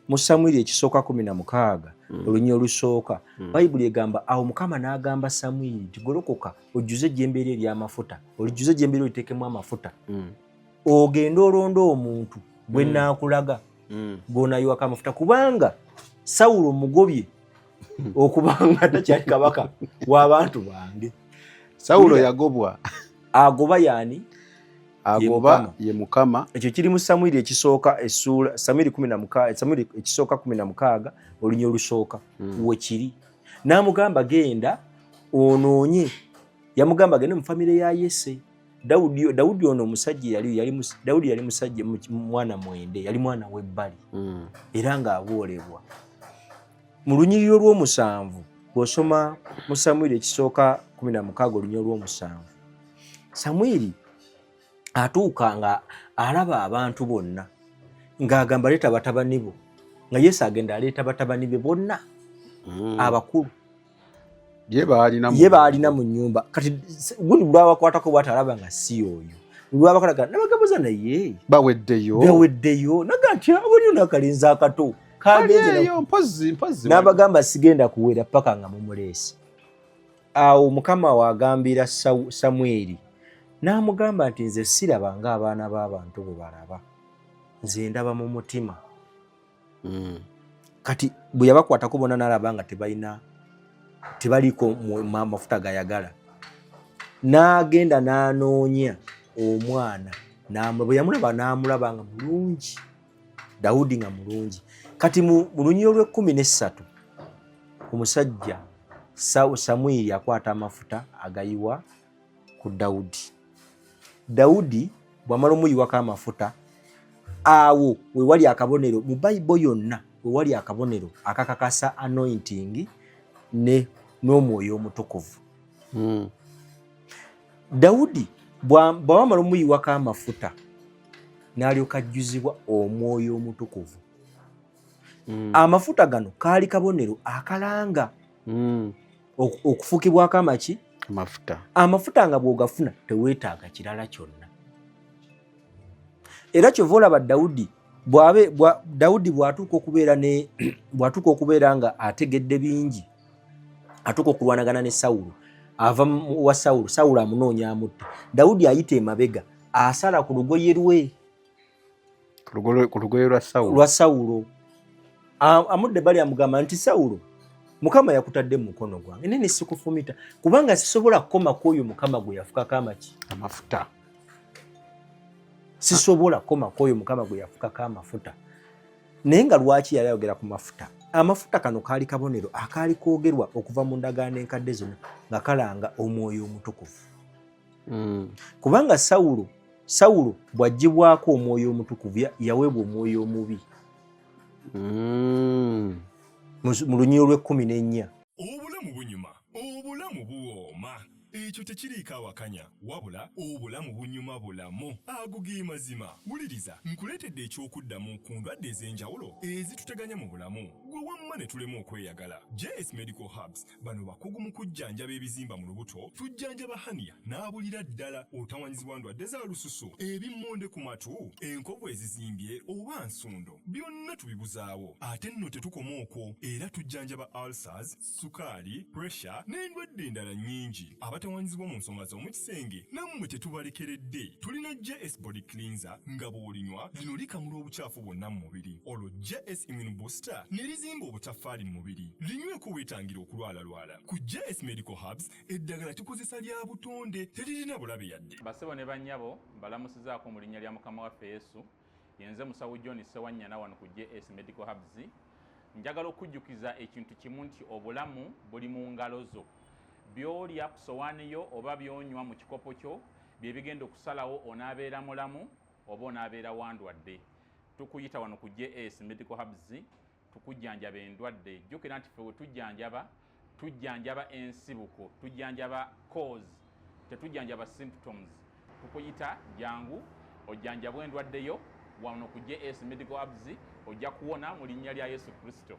mu Samwiri ekisooka 16 olunya olusooka Bayibuli egamba awo Mukama n'agamba Samwiri nti golokoka ojjuze ejjembe ery'amafuta, olijjuze ejjembe oliteekemu amafuta, ogende olonda omuntu gwe nnaakulaga gw'onaayiwako amafuta, kubanga Sawulo mugobye okubanga takyali kabaka w'abantu bange. Sawulo yagobwa. Agoba yani? Agoba ye Mukama. Ekyo kiri mu Samwiri ekisooka essula Samwiri ekisooka 16 olunya olusooka we kiri. N'amugamba genda onoonye, yamugamba genda mu famire ya Yese. Dawudi ono omusajja Dawudi yali musajja mwana mwende, yali mwana w'ebbali era ng'aboolebwa. Mu lunyiriro lw'omusanvu bw'osoma mu Samwiri ekisooka 16 olunya olw'omusanvu, Samwiri atuuka nga alaba abantu bonna ng'agamba leeta batabani bo, nga Yese agenda aleeta batabani be bonna abakulu ye baalina mu nnyumba. Kati gundi lwabakwatako bwatalaba nga si oyo, lwabakalaga nabagabuza naye baweddeyo naga nti abaliyo n'akalenzi akato n'abagamba sigenda kuwera paka nga mumuleese. Awo Mukama wagambira Samwiri n'amugamba nti nze siraba ng'abaana b'abantu bwe balaba, nze ndaba mu mutima. Kati bwe yabakwatako bonna n'alaba nga tebaliko amafuta gayagala, n'agenda n'anoonya omwana, bwe yamulaba n'amulaba nga mulungi, Dawudi nga mulungi. Kati mu lunyiriro lw'13 omusajja Samwiri akwata amafuta agayiwa ku Dawudi. Dawudi bw'amala omuyiwako amafuta, awo we wali akabonero mu Bayibuli yonna, we wali akabonero akakakasa anointing n'omwoyo omutukuvu. Dawudi bw'amala omuyiwako amafuta n'alyoka ajjuzibwa omwoyo omutukuvu. Amafuta gano kaali kabonero akalanga okufukibwako amaki? Amafuta nga bw'ogafuna teweetaaga kirala kyonna. Era kyova olaba Dawudi bw'atuuka okubeera nga ategedde bingi, atuuka okulwanagana ne Sawulo, ava wa Sawulo amunoonya amutte, Dawudi ayita emabega asala ku lugoye lwe, ku lugoye lwa Sawulo. Amudde bali amugamba nti Sawulo, Mukama yakutadde mu mukono gwange nene sikufumita, kubanga sisobola kukoma kwoyo Mukama gwe yafukako amaki? Amafuta. Sisobola kukoma kwoyo Mukama gwe yafukako amafuta. Naye nga lwaki yali ayogera ku mafuta? Amafuta kano kaali kabonero akaali koogerwa okuva mu ndagaano enkadde zonna nga kalanga omwoyo omutukuvu. Kubanga Sawulo bw'aggyibwako omwoyo omutukuvu yaweebwa omwoyo omubi. Mu lunyiriro lw'14. Obulamu bunyuma, obulamu buwooma. Ekyo tekiriiko awakanya, wabula obulamu bunyuma bulamu. Ago ge mazima. Wuliriza, nkuleetedde ekyokuddamu ku ndwadde ez'enjawulo ezituteganya mu bulamu. Gwe wamma ne tulema okweyagala. JS Medical Hubs bano bakugu mu kujjanjaba ebizimba mu lubuto, tujjanjaba hania n'abulira ddala otawanyizibwa ndwadde za lususu, ebimmonde ku matu, enkovu ezizimbye oba nsundo. Byonna tubibuzaawo. Ate nno tetukoma okwo, era tujjanjaba ulcers, sukaali, pressure n'endwadde endala nnyingi. Abatawanyizibwa mu nsonga z'omukisenge nammwe tetubalekeredde. Tulina JS Body Cleanser nga bw'olinywa lino likamula obucaafu bwonna mu mubiri. Olwo JS Immune Booster ne lizimba obutaffaali mu mubiri. Linyweko weetangira okulwalalwala. Ku JS Medical Hubs eddagala tukozesa lya butonde, teririna bulabe yadde. Basebo ne bannyabo mbalamusizaako mu linnya lya Mukama waffe Yesu. Yenze musawo John Sewanyana wano ku JS Medical Hubs. Njagala okujjukiza ekintu kimu nti obulamu buli mu ngalo zo. Byolya ku sowaani yo oba byonywa mu kikopo kyo bye bigenda okusalawo onaabeera mulamu oba onaabeera wandwadde. tukuyita wano ku JS Medical Hubs tukujjanjaba endwadde. Jjukira nti ffe tujjanjaba ensibuko, tujjanjaba cause, tetujjanjaba symptoms. Tukuyita jangu ojjanjabwe endwadde yo wano ku JS Medical Hubs, ojja kuwona mu linnya lya Yesu Kristo.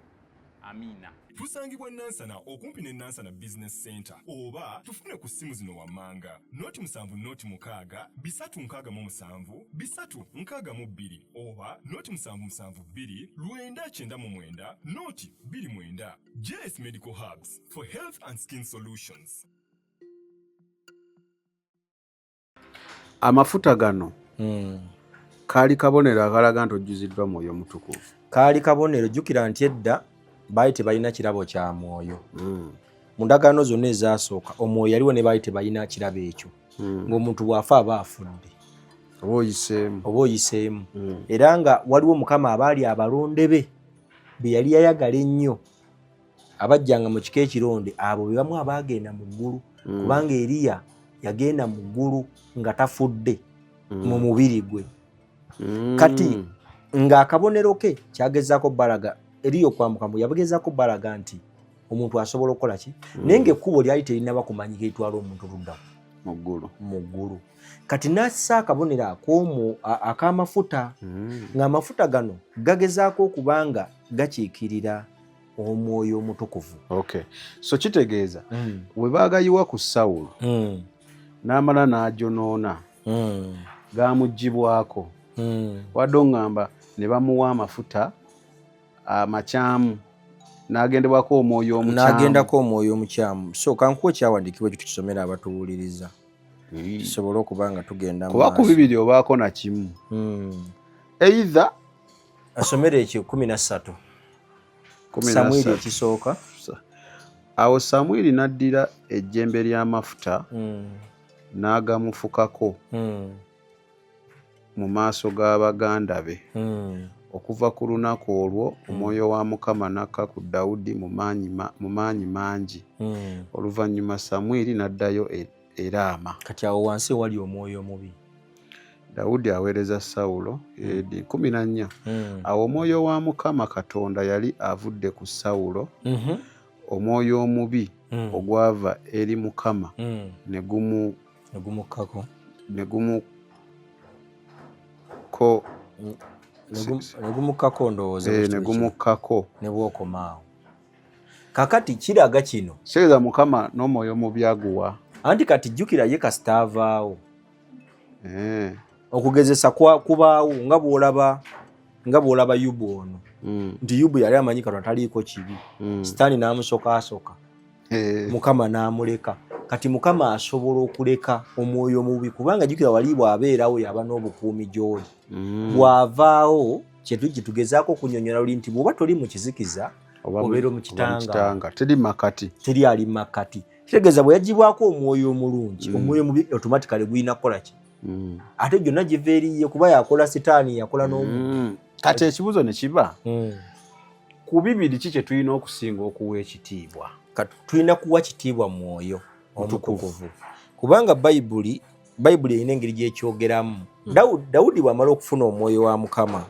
Amina. Tusangibwa Nansana okumpi ne Nansana Business Center oba tufune ku simu zino wammanga noti 7 bisatu nkaaga mu 7 bisatu nkaaga mu 2 oba noti 772 999 noti 29. JS Medical Hubs for health and skin solutions. Amafuta gano kaali kabonero akalaga nti ojjuziddwa Mwoyo Mutukuvu. Kaali kabonero, jjukira nti edda baali tebalina kirabo kya Mwoyo. Mu ndagaano zonna ezaasooka Omwoyo yaliwo ne baali tebalina kirabo ekyo. Ng'omuntu bw'afa aba afudde oba oyiseemu. Era nga waliwo Mukama abaali abalonde be yali yayagala ennyo, abajjanga mu kika ekironde, abo be bamu abaagenda mu ggulu, kubanga Eriya yagenda mu ggulu nga tafudde mu mubiri gwe. Kati ng'akabonero ke kyagezaako balaga Eriya okwambuka mu yagezaako balaga nti omuntu asobola okukola ki, naye ng'ekkubo lyali terinaba kumanyika eritwala omuntu ludda mu ggulu. Kati n'assa akabonero ak'amafuta, ng'amafuta gano gagezaako okubanga gakiikirira Omwoyo Omutukuvu. Okay. So kitegeeza bwe baagayiwa ku Sawulo n'amala n'ajonoona gaamuggyibwako, wadde oŋŋamba ne bamuwa amafuta amakyamu n'agendebwako omwoyo omukyamu. So kankuwa ekyawandiikibwa ekyo tukisomera abatuwuliriza tusobole okuba nga tugenda kuba ku bibiri obaako na kimu. Either asomera ekyo 13 Samwiri ekisooka. Awo Samwiri n'addira ejjembe ly'amafuta n'agamufukako mu maaso g'abaganda be. Okuva ku lunaku olwo Omwoyo wa Mukama n'akka ku Dawudi mu maanyi mangi. Oluvannyuma Samwiri n'addayo e Raama. Kati awo wansi wali omwoyo omubi. Dawudi aweereza Sawulo. 14. Awo Omwoyo wa Mukama Katonda yali avudde ku Sawulo. Omwoyo omubi ogwava eri Mukama ne gumukkako ndowooza ne gumukkako ne bwokomaawo. Kakati kiraga kino seeza Mukama n'omwoyo omubi aguwa. Anti kati jjukira ye kasita avaawo okugezesa kubaawo nga bw'olaba Yubu ono nti Yubu yali amanyi Katonda taliiko kibi, Sitaani n'amusokaasoka, Mukama n'amuleka. Kati Mukama asobola okuleka omwoyo omubi kubanga jjukira wali bw'abeerawo yaba n'obukuumi gy'oli. Bw'avaawo kyetugezaako okunyonyola luli nti bw'oba toli mu kizikiza obeera mu kitanga, teri ali makati. Kitegeeza bwe yagibwako omwoyo omulungi, omwoyo omubi automatically gulina kukola ki? Ate gyonna giva eriye kuba yakola Sitaani yakola n'omuntu. Kati ekibuzo ne kiba ku bibiri ki kye tulina okusinga okuwa ekitiibwa? Kati tulina kuwa kitiibwa Mwoyo Omutukuvu kubanga Bayibuli erina engeri gy'ekyogeramu. Dawudi bw'amala okufuna Omwoyo wa Mukama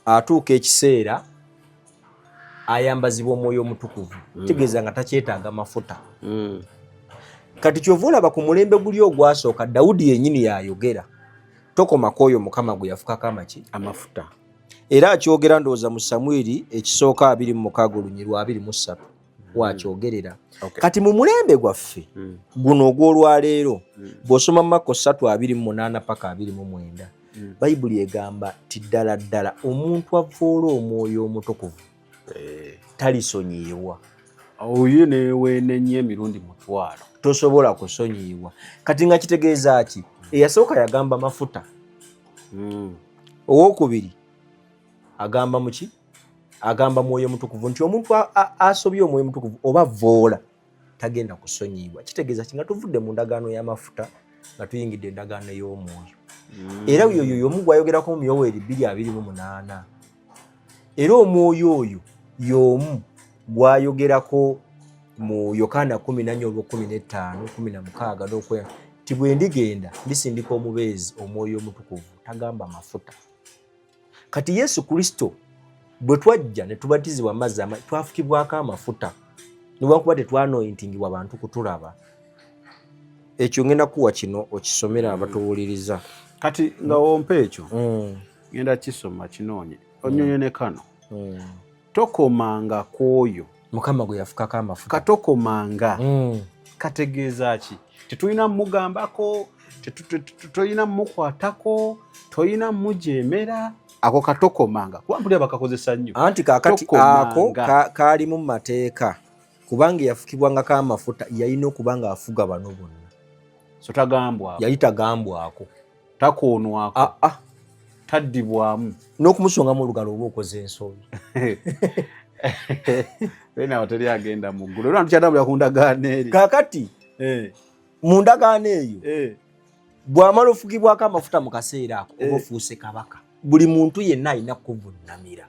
atuuka ekiseera ayambazibwa Omwoyo Omutukuvu. Kitegeeza nga takyetaaga mafuta. Kati kyova olaba ku mulembe guli ogwasooka Dawudi yennyini yayogera, tokomako oyo Mukama gwe yafukako amafuta. Era akyogera ndowooza mu Samwiri ekisooka 26:23 wakyogerera. Kati mu mulembe gwaffe guno ogw'olwaleero bw'osoma Makko 3:28 paka 29 Bayibuli egamba ti ddala ddala omuntu avvoola Omwoyo Omutukuvu talisonyiibwa. Oyo neeweenenya emirundi 1,000 tosobola kusonyiibwa. Kati nga kitegeeza ki? Eyasooka yagamba mafuta, owookubiri agamba muki? Agamba Mwoyo Mutukuvu, nti omuntu asobye Omwoyo Mutukuvu oba vvoola tagenda kusonyiibwa. Kitegeeza ki? Nga tuvudde mu ndagaano y'amafuta nga tuyingidde endagaano y'omwoyo. Era yoyo y'omu gwayogerako mu Yoweeri 2:28. Era omwoyo oyo y'omu gwayogerako mu Yokaana 14:15-16 ti bwe ndigenda ndisindika omubeezi Omwoyo Omutukuvu, tagamba mafuta. kati Yesu Kristo bwe twajja ne tubatizibwa amazzi twafukibwako amafuta niwakuba tetwanointingibwa abantu kutulaba. Ekyo ngenda kuwa kino okisomera abatuwuliriza. Kati nga wompe ekyo ngenda kisoma kinoonye onyonye ne kano tokomanga kwoyo Mukama gwe yafukako amafuta. Katokomanga kategeeza ki? Tetulina mugambako, tetulina mukwatako, toyina mujemera. Ako katokomanga kubampulira bakakozesa nnyo. Anti kakati ako kali mu mateeka kubanga yafukibwangako amafuta yalina okubanga afuga bano bonna. So tagambwako. Yali tagambwako. Takoonwako. Taddibwamu. N'okumusongamu olugalo oba okoze ensobi. Bena wateri agenda mu ggulu. Era tukyatambulira ku ndagaano eri. Kakati mu ndagaano eyo bw'amala ofugibwako amafuta mu kaseera ako oba ofuuse kabaka. Buli muntu yenna alina kuvunnamira.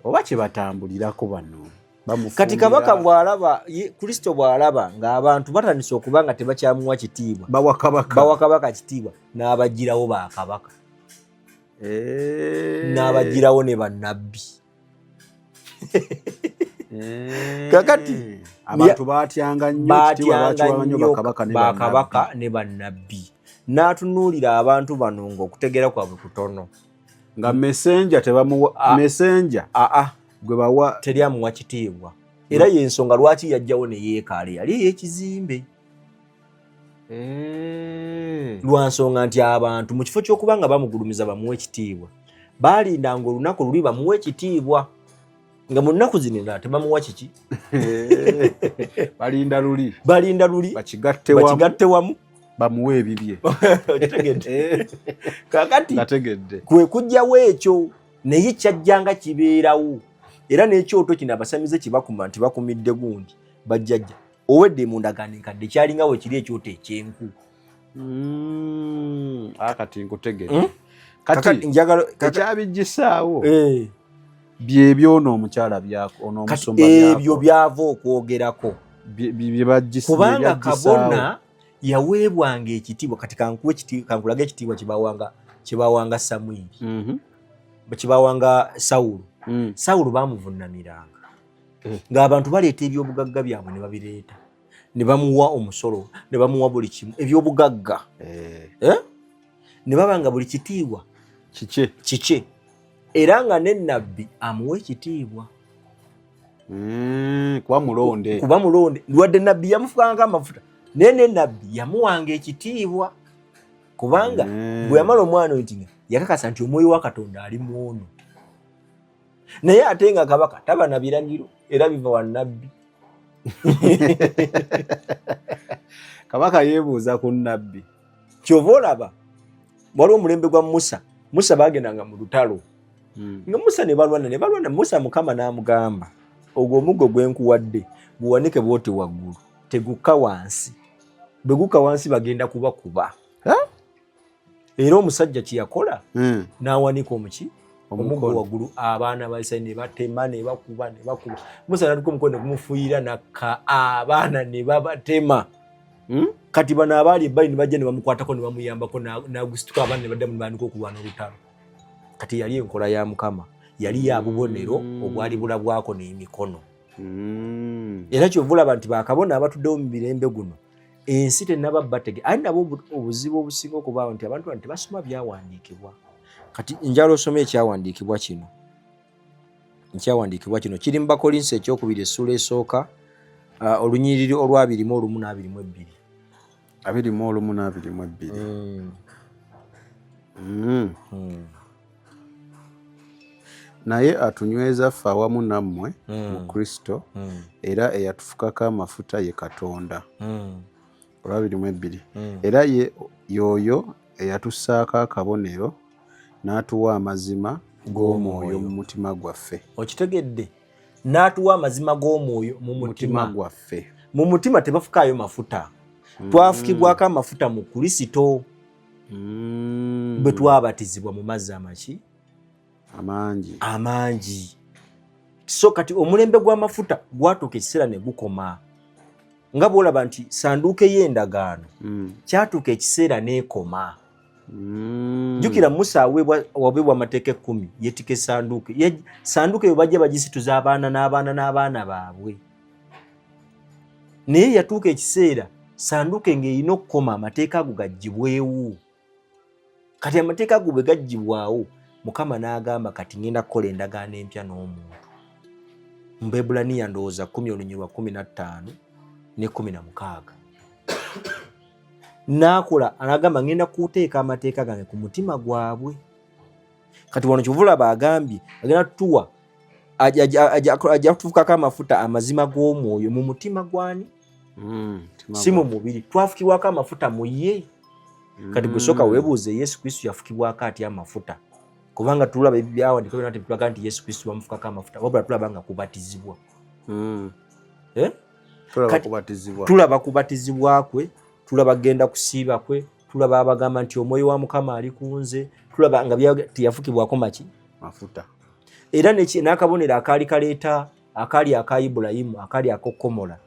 Oba kye batambulirako bano. Kati kabaka bw'alaba, Kristo bw'alaba ng'abantu batandise okuba nga tebakyamuwa kitiibwa. Bawa kabaka kitiibwa n'abagirawo ba kabaka. N'abagirawo ne bannabbi. Kakati abantu batyanga nnyo kitiibwa bakabaka ne bannabbi. N'atunuulira abantu bano ng'okutegeera kwabwe kutono. Nga messenger tebamuwa messenger gwe bawa teri amuwa kitiibwa. Era y'ensonga lwaki yajjawo ne yeekaale yali ey'ekizimbe. Lwa nsonga nti abantu mu kifo ky'okuba nga bamugulumiza bamuwe ekitiibwa baalindanga olunaku luli bamuwe ekitiibwa nga mu nnaku zino tebamuwa kiki. balinda luli bakigatte wamu bamuwe ebibye. Kakati nategedde kwe kujjawo ekyo naye kyajjanga kibeerawo era n'ekyoto kino abasamize kibakuma nti bakumidde gundi bajjajja owedde mu ndagaano enkadde kyalingawo ekiri ekyoto ekyenku. Kati nkutegedde kati ekyabijjisaawo byebyono omukyala byako on'omusumba byako ebyo byava okwogerako kubanga kabona yaweebwanga ekitiibwa. Kati kankulage ekitiibwa kibawanga Samwiri kibawanga Sawulo. Sawulo baamuvunamiranga ng'abantu baleeta ebyobugagga byabwe ne babireeta ne bamuwa omusolo ne bamuwa buli kimu ebyobugagga ne babanga buli kitiibwa kike era nga n'ennabbi amuwa ekitiibwa kuba mulonde lwadde nabbi yamufukanga amafuta naye n'ennabbi yamuwanga ekitiibwa kubanga bwe yamala omwana nti yakakasa nti omwoyo wa Katonda ali mu ono. Naye ate nga kabaka taba na biragiro era biva wa nabbi. Kabaka yeebuuza ku nabbi. Kyova olaba waliwo omulembe gwa Musa bagendanga mu lutalo nga Musa ne balwana Musa Mukama n'amugamba ogwo omuggo gwenkuwadde buwanike bwoti waggulu tegukka wansi bwe gukka wansi bagenda kubakuba. Era omusajja kiyakola n'awanika omuggo waggulu abaana ba Isirayiri ne batema ne bakuba. Musa n'atuuka omukono ne gumufuuyira nakka abaana ne babatema. Kati bano abaali ebbali ne bajja ne bamukwatako ne bamuyambako n'agusituka abaana ne baddamu ne baandika okulwana olutalo. Kati yali enkola ya Mukama yali ya bubonero obwali bulabwako n'emikono. Era kyova olaba nti bakabona abatuddewo mu mirembe guno ensi tennaba batege ali nabo obuzibu obusinga okubaawo nti abantu bano tebasoma byawandiikibwa. Kati njala osoma ekyawandiikibwa kino. Ekyawandiikibwa kino kiri mu Bakolinso ekyokubiri essula esooka olunyiriri olwa 21-22. 21-22. Naye atunyweza ffe awamu nammwe mu Kristo era eyatufukako amafuta ye Katonda. Olwa 22. Era y'oyo eyatussaako akabonero n'atuwa amazima g'omwoyo mu mutima gwaffe. Okitegedde? N'atuwa amazima g'omwoyo mu mutima gwaffe. Mu mutima tebafukaayo mafuta. Twafukibwako amafuta mu Kristo bwe twabatizibwa mu mazzi amaki amangi. So kati omulembe gw'amafuta gwatuuka ekiseera ne gukoma. Nga bw'olaba nti sanduuke y'endagaano kyatuuka ekiseera n'ekoma. Jukira Musa waweebwa amateeka 10 yeetika essanduuke. Sanduuke eyo bajja bagisituza n'abaana baabwe. Naye yatuuka ekiseera sanduuke ng'erina okukoma amateeka ago gaggibwewo. Kati amateeka ago bwe gaggibwawo, Mukama n'agamba kati ngenda kukola endagaano empya n'omuntu. Mu Baebulaniya ndowooza 10:15 ne 16. N'akola anagamba ngenda kuteeka amateeka gange ku mutima gwabwe. Kati wano Kivulaba agambye agenda tuwa ajja kutufukako amafuta amazima g'omwoyo mu mutima gwani? Si mu mubiri. Twafukibwako amafuta mu ye. Kati gwe sooka weebuuze Yesu Kristo yafukibwako atya amafuta? Kubanga tulaba ebyawandiika byonna tebitulaga nti Yesu Kristo bamufukako amafuta, wabula tulaba nga kubatizibwa. Tulaba kubatizibwa kwe, tulaba genda kusiiba kwe, tulaba abagamba nti omwoyo wa Mukama ali ku nze, tulaba nga tiyafukibwako maki? Mafuta. Era n'akabonero akaali kaleeta akaali aka Ibulayimu, akaali ak'okkomola,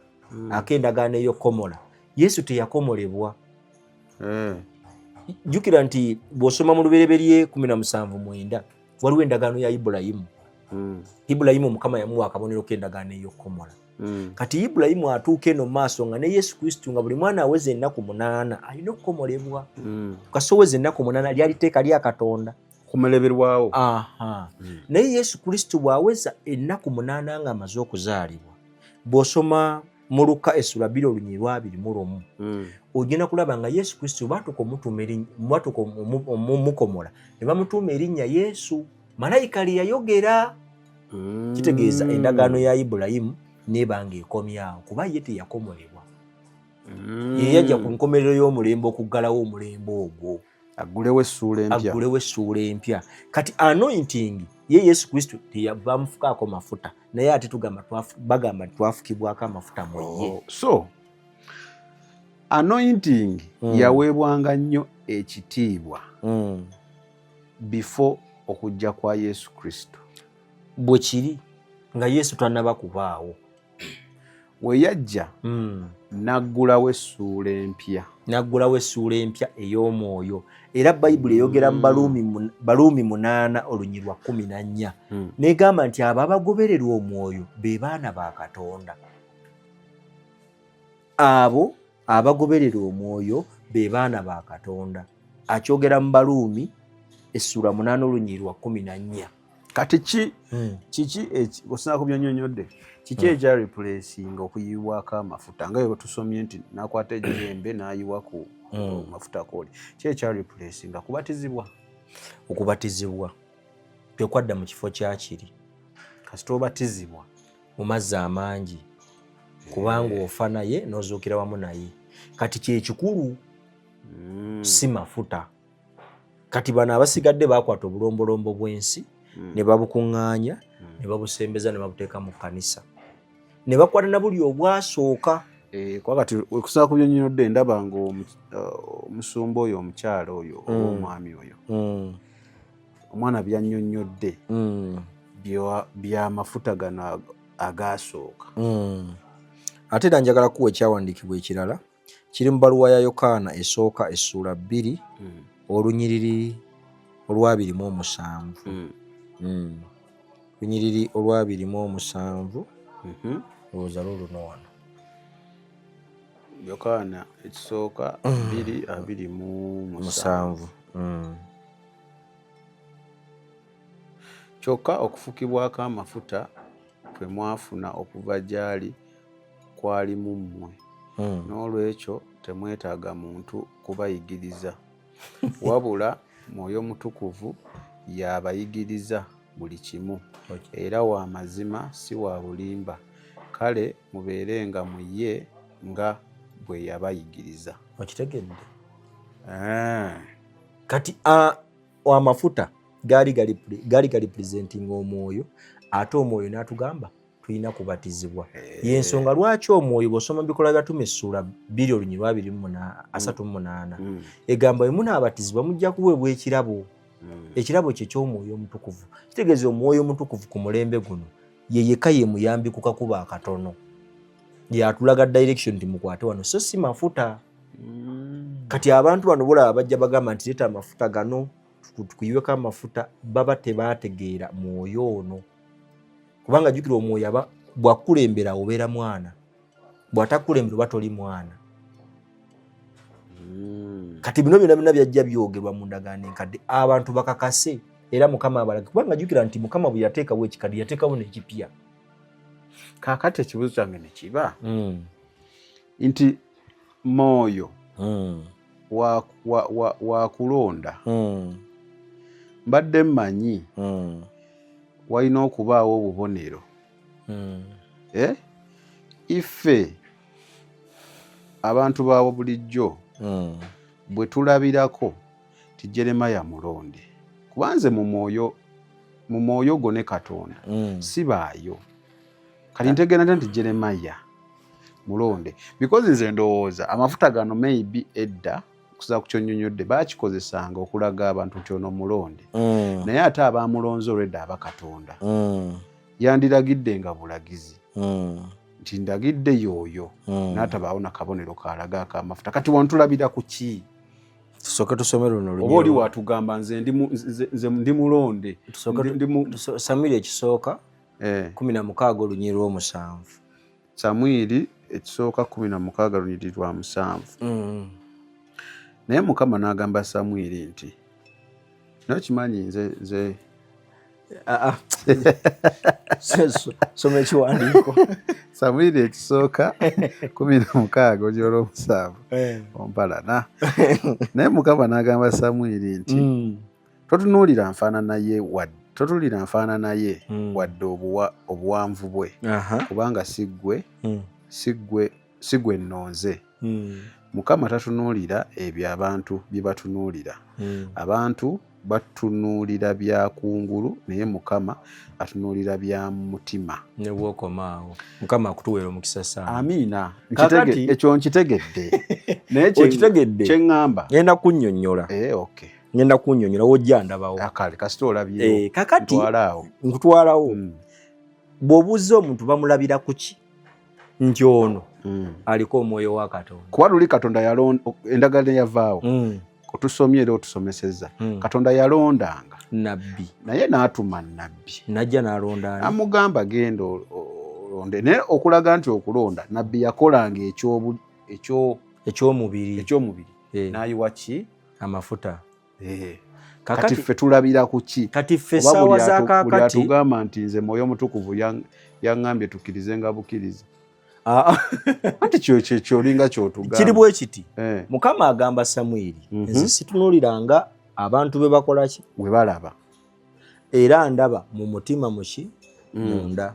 ak'endagaano ey'okkomola, Yesu teyakomolebwa. Jjukira nti bw'osoma mu Lubereberye 17:9 waliwo endagaano ya Ibulayimu. Ibulayimu Mukama yamuwa akabonero k'endagaano ey'okkomola. Kati Ibulayimu atuuka eno maaso nga ne Yesu Kristo nga buli mwana aweza ennaku 8 alina okukomolebwa. Kasoweza ennaku 8 lyali tteeka lya Katonda kukomoleberwawo. Naye Yesu Kristo bw'aweza ennaku 8 nga amaze okuzaalibwa, bw'osoma mu Luka 2:21 ogenda kulaba nga Yesu Kristo batuka omukomola ne bamutuuma erinnya Yesu. Malayika lye yayogera. Kitegeeza endagaano ya Ibulayimu nebanga ekomyawo kuba ye teyakomolebwa. Ye yajja ku nkomerero y'omulembe okuggalawo omulembe ogwo. Aggulewo essuula empya. Kati anointing ye Yesu Kristo teyabamufukaako mafuta, naye ate bagamba twafukibwako amafuta mu ye. So anointing yaweebwanga nnyo ekitiibwa before okujja kwa Yesu Kristo. Bwe kiri nga Yesu tannaba kubaawo. We yajja n'aggulawo essuula empya. N'aggulawo essuula empya ey'omwoyo. Era Bayibuli eyogera mu Baluumi 8:14 n'egamba nti abo abagobererwa omwoyo be baana ba Katonda. Abo abagobererwa omwoyo be baana ba Katonda. Akyogera mu Baluumi 8:14. Kati kiki osina ku byonyonyodde kiki ekya replacinga okuyiibwako amafuta nga bwe tusomye nti nakwata ejjembe n'ayiwa ku mafuta kooli. Ki ekya replacinga kubatizibwa? Okubatizibwa tekwadda mu kifo kyakiri. Kasita obatizibwa mu mazzi amangi kubanga ofa naye n'ozuukira wamu naye. Kati kyekikulu si mafuta. Kati bano abasigadde bakwata obulombolombo bw'ensi ne babukuŋŋaanya ne babusembeza ne babuteeka mu kkanisa ne bakwata na buli obwasooka. Kwakati okusaba ku byonyonyodde ndaba nga omusumba oyo omukyala oyo omwami oyo omwana byannyonnyodde byamafuta gano agaasooka. Ate era njagala kuwa ekyawandiikibwa ekirala kiri mu bbaluwa ya Yokaana esooka essula 2 olunyiriri olwa 27. Lunyiriri olwa 27 olowooza luno wano. Yokaana ekisooka 2:27. Kyokka okufukibwako amafuta kwe mwafuna okuva gy'ali kwali mu mmwe, n'olwekyo temwetaaga muntu kubayigiriza, wabula Mwoyo Mutukuvu y'abayigiriza buli kimu, era wa mazima si wa bulimba. Kale mubeerenga mu ye nga bwe yabayigiriza. Okitegedde? Kati amafuta gaali representing omwoyo, ate omwoyo n'atugamba tulina kubatizibwa. Y'ensonga lwaki omwoyo bw'osoma mu Bikola by'Abatume essula 2:38 egamba bwe munaabatizibwa mujja kuweebwa ekirabo. Ekirabo kye ky'Omwoyo Omutukuvu. Kitegeeza Omwoyo Omutukuvu ku mulembe guno ye yekka ye muyambi ku kakuba akatono. Yatulaga direction nti mukwate wano, so si mafuta. Kati abantu bano bola abajja bagamba nti leta amafuta gano tukuyiweko amafuta baba tebategeera mwoyo ono kubanga jjukira omwoyo aba bwakulembera obeera mwana bwatakulembera oba toli mwana kati bino byonna byajja byogerwa mu ndagaano enkadde abantu bakakase era mukama abalage kubanga jjukira nti mukama bwe yateekawo ekikadde yateekawo n'ekipya kaakati ekibuzo kyange ne kiba nti mwoyo wakulonda mbadde mmanyi walina okubaawo obubonero ife abantu baawo bulijjo bwe tulabirako ti Jeremiah mulonde kubanze mu mwoyo go ne Katonda sibaayo kati ntegeera nti Jeremiah mulonde because nze ndowooza amafuta gano maybe edda okuza ku kyonnyonnyodde baakikozesanga okulaga abantu nti ono mulonde naye ate abaamulonze olwedda aba Katonda yandiragidde nga bulagizi nti ndagidde y'oyo n'atabaawo na kabonero kaalaga ak'amafuta kati wantulabira ku ki tusooke tusomere luno oba oli watugamba nze ndi mulonde Samwiri ekisooka 16 olunyiri lw'omusanvu Samwiri ekisooka 16 lunyiri lwa 7 naye Mukama n'agamba Samwiri nti nakimanyi nze soma ekiwandiiko Samwiri ekisooka 16 olunyiri lw'omusanvu ompalana naye Mukama n'agamba Samwiri nti totunuulira nfaanana ye wadde obuwanvu bwe kubanga si gwe nnonze Mukama tatunuulira ebyo abantu bye batunuulira abantu batunuulira bya kungulu naye Mukama atunuulira bya mutima ne bwokomaawo Mukama akutuweera omukisa sana amiina ekyo nkitegedde naye kyeŋŋamba ngenda kunnyonnyola okay ngenda kunnyonnyola wojja ndabawo akale kasita olabyewo kakati nkutwalawo bw'obuuza omuntu bamulabira ku ki nti ono aliko omwoyo wa Katonda kuba luli Katonda yalonda endagaano yavaawo otusomye era otusomesezza Katonda yalondanga nabbi naye n'atuma nabbi najja n'alonda amugamba genda olonde naye okulaga nti okulonda nabbi yakolanga ekyomubiri n'ayiwa ki amafuta kati ffe tulabira ku ki kati ffe essaawa za kaakati atugamba nti nze mwoyo omutukuvu yaŋŋambye tukkirizenga bukiriza anti kyolinga kyotugamba kiri bwe kiti Mukama agamba Samwiri nze situnuuliranga abantu be bakola ki we balaba era ndaba mu mutima muki munda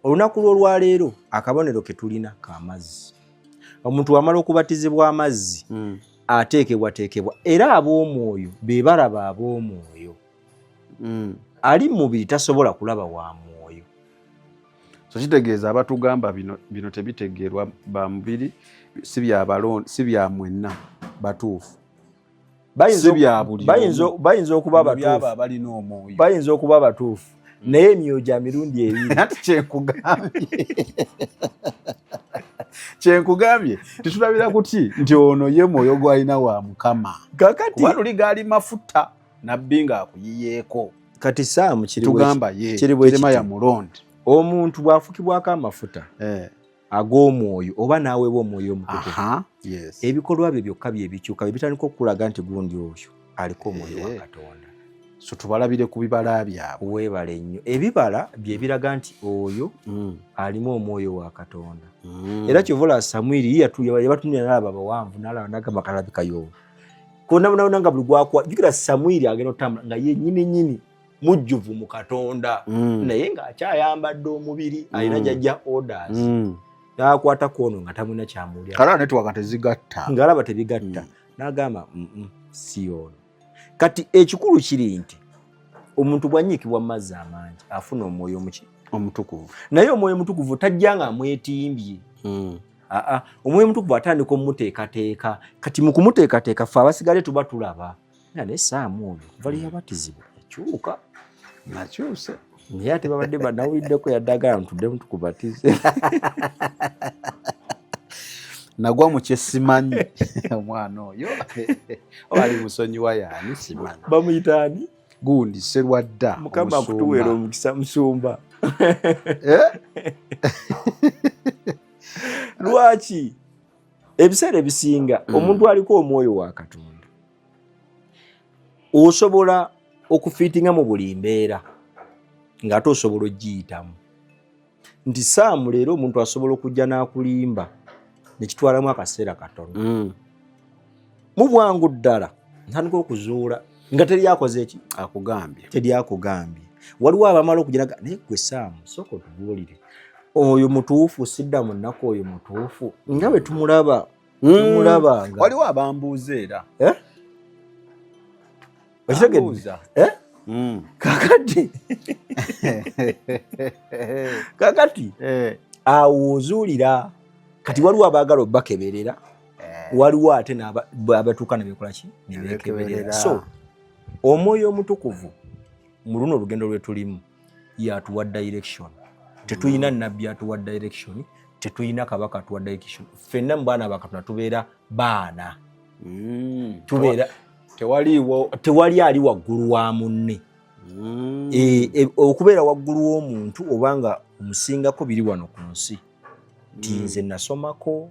olunaku lw'olwaleero akabonero ke tulina k'amazzi omuntu wamala okubatizibwa amazzi ateekebwateekebwa era ab'omwoyo be balaba ab'omwoyo ali mu mubiri tasobola kulaba wa mwoyo so kitegeeza abatugamba bino tebitegeerwa ba mubiri si bya mwenna batuufu bayinza okuba batuufu naye emyoyo gya mirundi ebiri ati kyenkugambye titulabira kuti nti ono ye mwoyo gwalina wa Mukama kuba luli gaali mafuta nabbi ng'akuyiyeeko kati saamu tugamba ye Jeremiah mulonde omuntu bw'afukibwako amafuta ag'omwoyo oba naaweebwa omwoyo omutukuvu ebikolwa bye byokka bye bikyuka bye bitandika okulaga nti gundi oyo aliko omwoyo wa Katonda so tubalabire ku bibala byabwe weebale nnyo ebibala bye biraga nti oyo alimu omwoyo wa Katonda era kyovola Samwiri yabatunira n'alaba bawanvu n'alaba n'agamba kalabikayo konna nga buli gwakwa jjukira Samwiri agenda otambula nga ye nnyini mujjuvu mu Katonda naye ng'akyayambadde omubiri alina jjajja orders n'akwata kwono nga tamulina kyamulya kala netwaka tezigatta ng'alaba tebigatta n'agamba si ono kati ekikulu kiri nti omuntu bw'anyiikibwa mu mazzi amangi afuna omwoyo omutukuvu naye omwoyo omutukuvu tajja nga amwetimbye omwoyo omutukuvu atandika omumuteekateeka kati mu kumuteekateeka ffe abasigale tuba tulaba naye saamu oyo kuva lye yabatizibwa yakyuka nakyuse naye ate babadde banawuliddeko yaddagala ntuddemu tukubatize nagwa mu kyesimanyi omwana oyo ali musonyiwa yaani simanyi bamuyitaani gundi Serwadda Mukama akutuweera omukisa Musumba. Lwaki ebiseera ebisinga omuntu aliko omwoyo wa Katonda osobola okufiitinga mu buli mbeera ng'ate osobola ogiyitamu nti Saamu leero omuntu asobola okujja n'akulimba nekitwalamu akaseera katono mu bwangu ddala ntandika okuzuula nga teryakoze eki akugambye teryakugambye waliwo abamala okugiraga naye gwe Saamu sooka otubuulire oyo mutuufu sidda mu nnaku oyo mutuufu nga bwe tumulaba tumulabanga waliwo abambuuza era okitegedde kakati awo ozuulira kati waliwo abaagala obbakeberera waliwo ate abatuuka nebekolaki nebekeberera so omwoyo omutukuvu mu luno olugendo lwetulimu yatuwa direction tetuyina nabbi atuwa direction tetuyina kabaka atuwa direction ffenna mu baana bakatonda tubeera baana tubeera tewali ali waggulu wa munne okubeera waggulu w'omuntu obanga omusingako biri wano ku nsi ti nze nasomako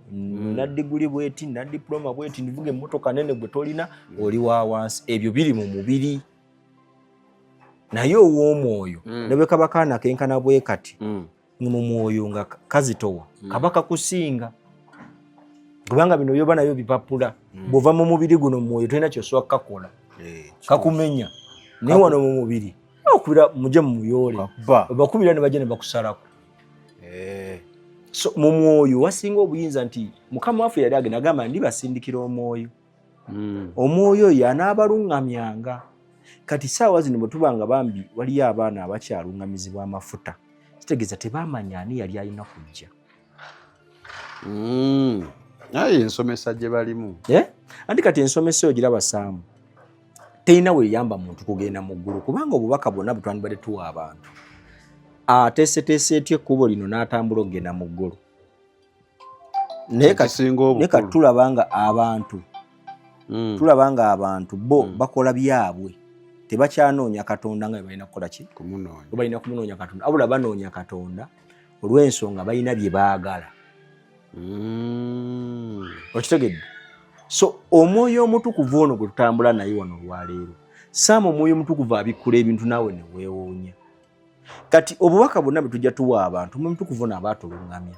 naddiguli bweti nadiploma bweti ndivuga emmotoka nene gwe tolina oli wa wansi ebyo biri mu mubiri naye ow'omwoyo ne bwe kaba kaana kenkana bwe kati mu mwoyo nga kazitowa kabaka kusinga kubanga bino byoba nabyo bipapula bw'ova mu mubiri guno mu mwoyo tolina kyosooka kakola kakumenya naye wano mu mubiri okubira muje mu muyoole bakubira ne bajja ne bakusalako so mu mwoyo wasinga obuyinza nti Mukama waffe yali agenda agamba ndibasindikira omwoyo omwoyo oyo anaabalungamyanga kati saawa zino bwe tubanga bambi waliyo abaana abakyalungamizibwa amafuta kitegeeza tebamanya ani yali alina kujja naye ensomesa gye balimu anti kati ensomesa eyo giraba Saamu terina weeyamba muntu kugenda mu ggulu kubanga obubaka bwonna butwandibadde tuwa abantu ateeseteese etya ekkubo lino n'atambula okugenda mu ggulu naye kati tulabanga abantu bo bakola byabwe tebakyanoonya Katonda nga balina kukola ki balina kumunoonya Katonda abula banoonya Katonda olw'ensonga balina bye baagala okitegedde so omwoyo omutukuvu ono gwe tutambula naye wano olwaleero Saamu omwoyo omutukuvu abikkula ebintu naawe ne weewoonya kati obubaka bwonna bwe tujja tuwa abantu omwoyo omutukuvu ono aba atulungamya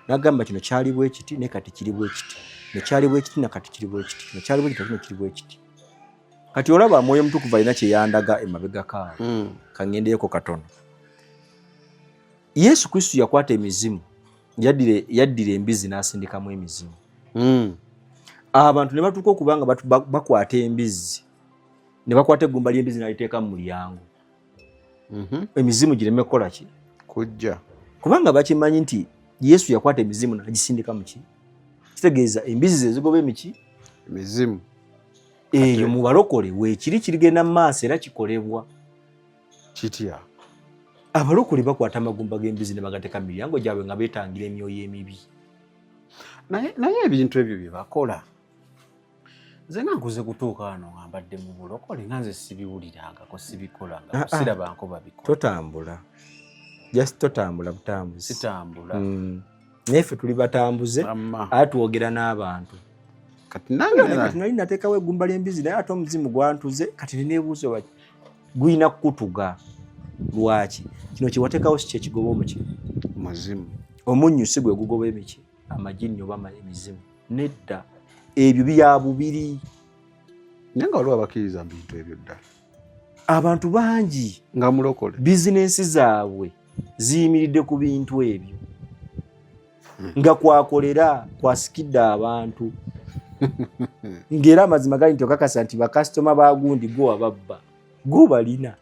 n'agamba kino kyali bwe kiti ne kati kiri bwe kiti nekyali bwe kiti nakati kiri bwe kiti nekyali bwe kiti kiri bwe kiti kati olaba omwoyo omutukuvu alina kye yandaga emabega kaawe kangendeyeko katono Yesu Kristo yakwata emizimu yaddira embizi n'asindikamu emizimu abantu ne batuuka okubanga bakwata embizi ne bakwata eggumba ly'embizi n'aliteeka mu mulyango emizimu gireme kukola ki kujja kubanga bakimanyi nti Yesu yakwata emizimu n'agisindika mu ki kitegeeza embizi ze zigoba emiki emizimu eyo mu balokole weekiri kirigenda mu maaso era kikolebwa kitya abalokole bakwata amagumba g'embizi ne bagateeka mu miryango gyabwe nga beetangira emyoyo emibi naye ebintu ebyo bye bakola nze nankuze kutuuka wano nga mbadde mu bulokole nga nze sibiwulirangako sibikolanga sirabanko babikola totambula just totambula butambuzi sitambula naye ffe tuli batambuze ate twogera n'abantu kati nali nateekawo eggumba ly'embizi naye ate omuzimu gwantuze kati neneebuuza waki guyina kukutuga lwaki kino kyewateekawo si kyekigoba omuki muzimu omunnyu si gwe gugoba emiki amajinni oba emizimu nedda ebyo bya bubiri naye nga waliwo abakkiriza mu bintu ebyo ddala abantu bangi nga mulokole bizinensi zaabwe ziyimiridde ku bintu ebyo nga kwakolera kwasikidde abantu ng'era amazima gali nti okakasa nti bakasitoma bagundi gwe wababba gwe balina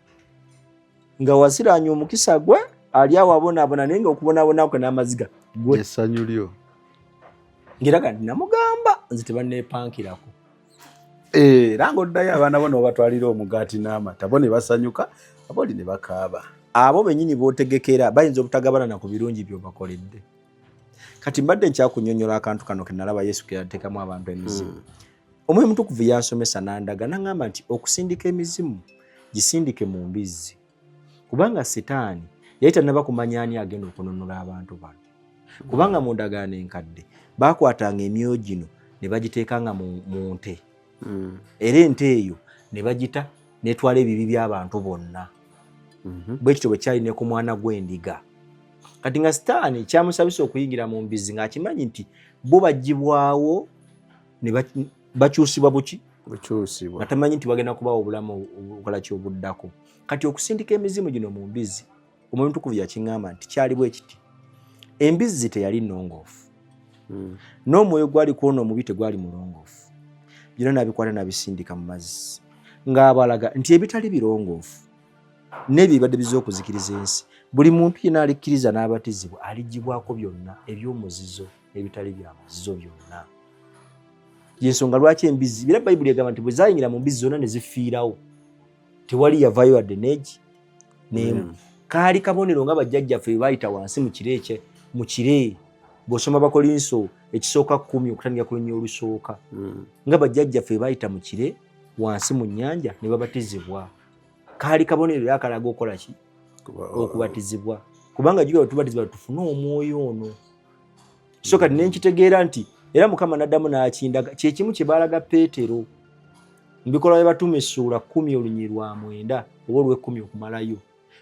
nga wasiraanya omukisa gwe ali awo abonaabona naye nga okubonaabonakwe n'amaziga gwe essanyu lyo ng'era kandi namugamba nze tebanneepankirako era ng'oddayo abaana bo n'obatwalira omugaati n'amata bo ne basanyuka aboli ne bakaaba abo bennyini b'otegekera bayinza obutagabana na ku birungi by'obakoledde kati mbadde nkyakunyonyola akantu kano ke nalaba Yesu ke yateekamu abantu emizimu. Omwoyo Mutukuvu yansomesa n'andaga n'aŋŋamba nti okusindika emizimu gisindike mu mbizzi, kubanga Setaani yali tannaba kumanya ani agenda okunonola abantu bano, kubanga mu ndagaano enkadde baakwatanga emyoyo gino ne bagiteekanga mu nte, era ente eyo ne bagita netwala ebibi by'abantu bonna. Bwe kityo bwe kyali ne ku mwana gw'endiga. Kati nga Setaani kyamusabisa okuyingira mu mbizzi ng'akimanyi nti bo bagibwawo ne bakyusibwa buki? Bukyusibwa. Nga tamanyi nti bagenda kubawo obulamu obukola ki obuddako. Kati okusindika emizimu gino mu mbizzi, Omwoyo Mutukuvu yakiŋŋamba nti kyali bwe kiti. Embizzi teyali nnongoofu. N'omwoyo gwali kwona omubi tegwali mulongoofu. Byonna nabikwata nabisindika mu mazzi. Ng'abalaga nti ebitali birongoofu n'ebyo bibadde bizze okuzikiriza ensi, buli muntu yenna alikkiriza n'abatizibwa aligibwako byonna eby'omuzizo n'ebitali bya muzizo byonna. Y'ensonga lwaki embizzi, era Bayibuli egamba nti bwe zaayingira mu mbizzi zonna ne zifiirawo, tewali yavaayo wadde n'egi n'emu. Kaali kabonero nga bajjajjaffe bwe baayita wansi mu kire. Bw'osoma Bakolinso ekisooka 10 okutandika ku lunyiriri olusooka, nga bajjajjaffe bwe baayita mu kire wansi mu nnyanja ne babatizibwa. Kaali kabonero era akalaga okola ki? Okubatizibwa. Kubanga jjukira bwe tubatizibwa tufune omwoyo ono. So kati ne nkitegeera nti era Mukama n'addamu n'akindaga kye kimu kye baalaga Peetero mu Bikolwa by'Abatume essuula 10 olunyiriri lwa 9 oba olw'ekkumi okumalayo.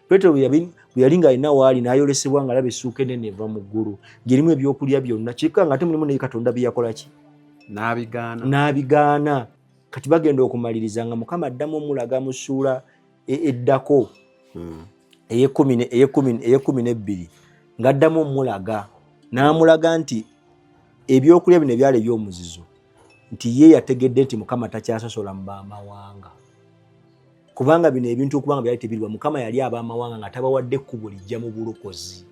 Peetero bwe yali ng'alina waali n'ayolesebwa ng'alaba essuuka ennene eva mu ggulu ng'erimu ebyokulya byonna, kyekka ng'ate mulimu naye Katonda bye yakola ki? N'abigaana. Kati bagenda okumaliriza nga Mukama addamu omulaga mu ssuula eddako ey'ekkumi n'ebbiri ng'addamu omulaga n'amulaga nti ebyokulya bino ebyali eby'omuzizo nti ye yategedde nti Mukama takyasosola mu baamawanga, kubanga bino ebintu okubanga byali tebiriwa, Mukama yali abaamawanga nga tabawadde ekkubo lijja mu bulokozi.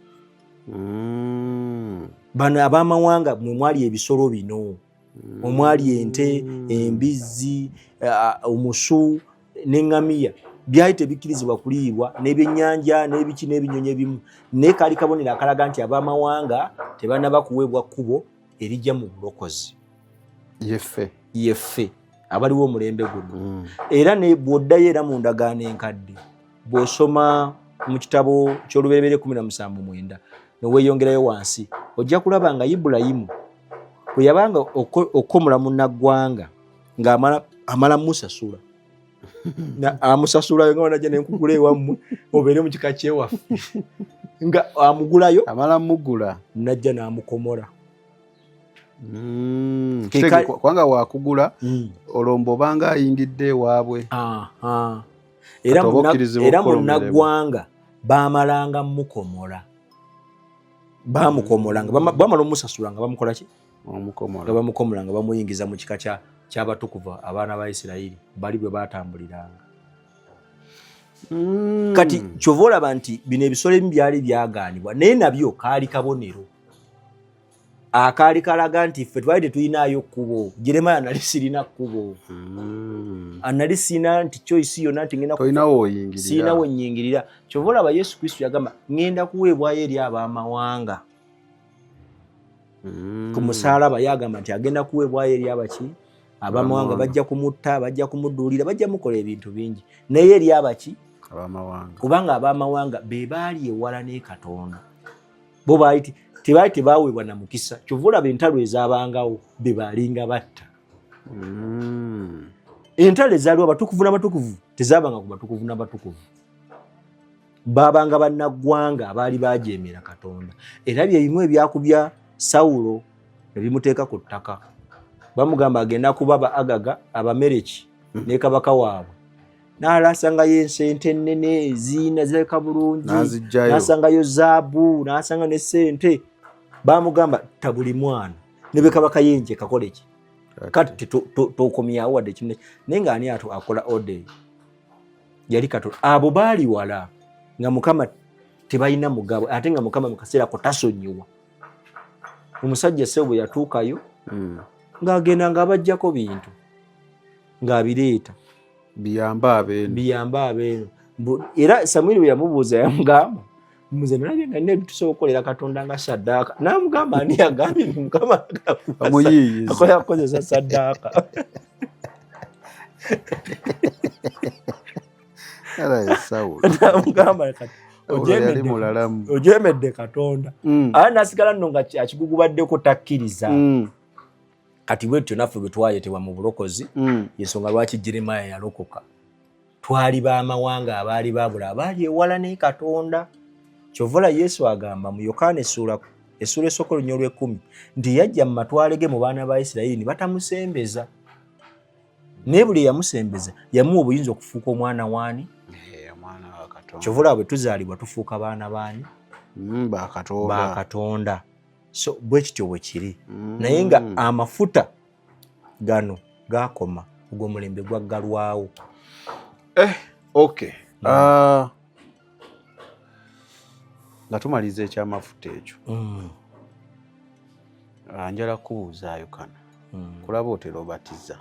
Bano abaamawanga mwe mwali ebisolo bino, omwali ente, embizzi, omusu n'eŋŋamiya, byali tebikkirizibwa kuliibwa, n'ebyennyanja n'ebiki n'ebinyonyi ebimu. Naye kaali kabonero akalaga nti abaamawanga tebannaba kuweebwa kkubo erijja mu bulokozi. Yeffe abaliwo omulembe guno. Era ne bw'oddayo era mu ndagaano enkadde, bw'osoma mu kitabo ky'Olubereberye 17:9 ne weeyongerayo wansi, ojja kulaba nga Ibulayimu bwe yabanga okkomola munnaggwanga ng'amala musasula. Amusasulayo nga wanajja n'enkugula ewammwe obeere mu kika kyewaffe. Nga amugulayo, amala mugula, najja n'amukomola. Kwanga wakugula olombo obanga ayingidde ewaabwe. Era munnaggwanga baamalanga mukomola. Baamukomolanga, bamala omusasula nga bamukola ki? Nga bamukomola nga bamuyingiza mu kika ky'abatukuvu abaana ba Isirayiri bali bwe baatambuliranga. Kati kyova olaba nti bino ebisolo ebimu byali byagaanibwa, naye nabyo kaali kabonero akaali kalaga nti ffe twali tetulinayo kkubo. Jeremiya nali sirina kkubo, anali sirina nti choice yonna nti ngenda sirinawo nnyingirira. Kyova olaba Yesu Kristo yagamba ngenda kuweebwayo eri abaamawanga. Ku musaalaba yagamba nti agenda kuweebwayo eri abaki? Abaamawanga. Bajja kumutta, bajja kumudduulira, bajja mukola ebintu bingi, naye eri abaki? Abaamawanga. Kubanga abaamawanga be baali ewala ne Katonda, bo baali tebaweebwa na mukisa. Kyova olaba entalo ezaabangawo be baalinga batta. Entalo ezaaliwo abatukuvu n'abatukuvu tezaabanga ku batukuvu n'abatukuvu, baabanga bannaggwanga abaali baajeemera Katonda. Era bye bimu ebyakubya Sawulo ne bimuteeka ku ttaka. Bamugamba agenda kuba Agaga Abamereki ne kabaka waabwe, n'alasangayo ensente ennene eziina zirabika bulungi, n'asangayo zaabu, n'asanga ne ssente. Bamugamba ta buli mwana ne be kabaka yenje kakole ki? Kati tokomyawo wadde kimu, naye ng'ani akola ode? Yali Katonda. Abo baali wala nga Mukama tebalina mugabo, ate nga Mukama mu kaseera ko tasonyiwa. Omusajja Ssebo bwe yatuukayo ng'agenda ng'abajjako bintu ng'abireeta biyamba abeeno. Era Samwiri bwe yamubuuza yamugamba muze nalabye nga nne tusobola okukolera Katonda nga saddaaka namugamba ani yagambye Mukama akozesa saddaaka namugamba ojemedde Katonda ate nasigala nno nga akigugubaddeko takkiriza kati bwetyo naffe bwe twayetebwa mu bulokozi yensonga lwaki Jeremiah yalokoka twali b'amawanga abaali babula abaali ewala ne Katonda kyovula Yesu agamba mu Yokaana essula esooka olunya olw'ekkumi nti yajja mu matwale ge mu baana ba Isirayiri ne batamusembeza naye buli yamusembeza yamuwa obuyinza okufuuka omwana waani kyovula bwe tuzaalibwa tufuuka baana baani ba Katonda so bwe kityo bwe kiri naye nga amafuta gano gaakoma ogw'omulembe gwaggalwawo. Okay. Nga tumaliza ekyamafuta ekyo njala kubuuzaayo kano kulaba otera obatiza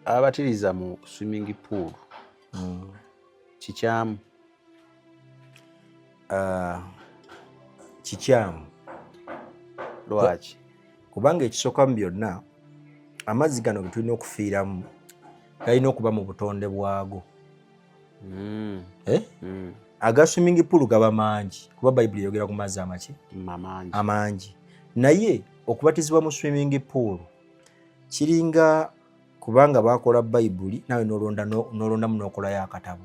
abatiriza mu swimming pool kikyamu kikyamu lwaki kubanga ekisooka mu byonna amazzi gano ge tulina okufiiramu galina okuba mu butonde bwago aga swimming pool gaba mangi kuba Bayibuli yogera ku mazzi amangi naye okubatizibwa mu swimming pool kiringa kubanga bakola Bayibuli nawe nolondamu n'okolayo akatabo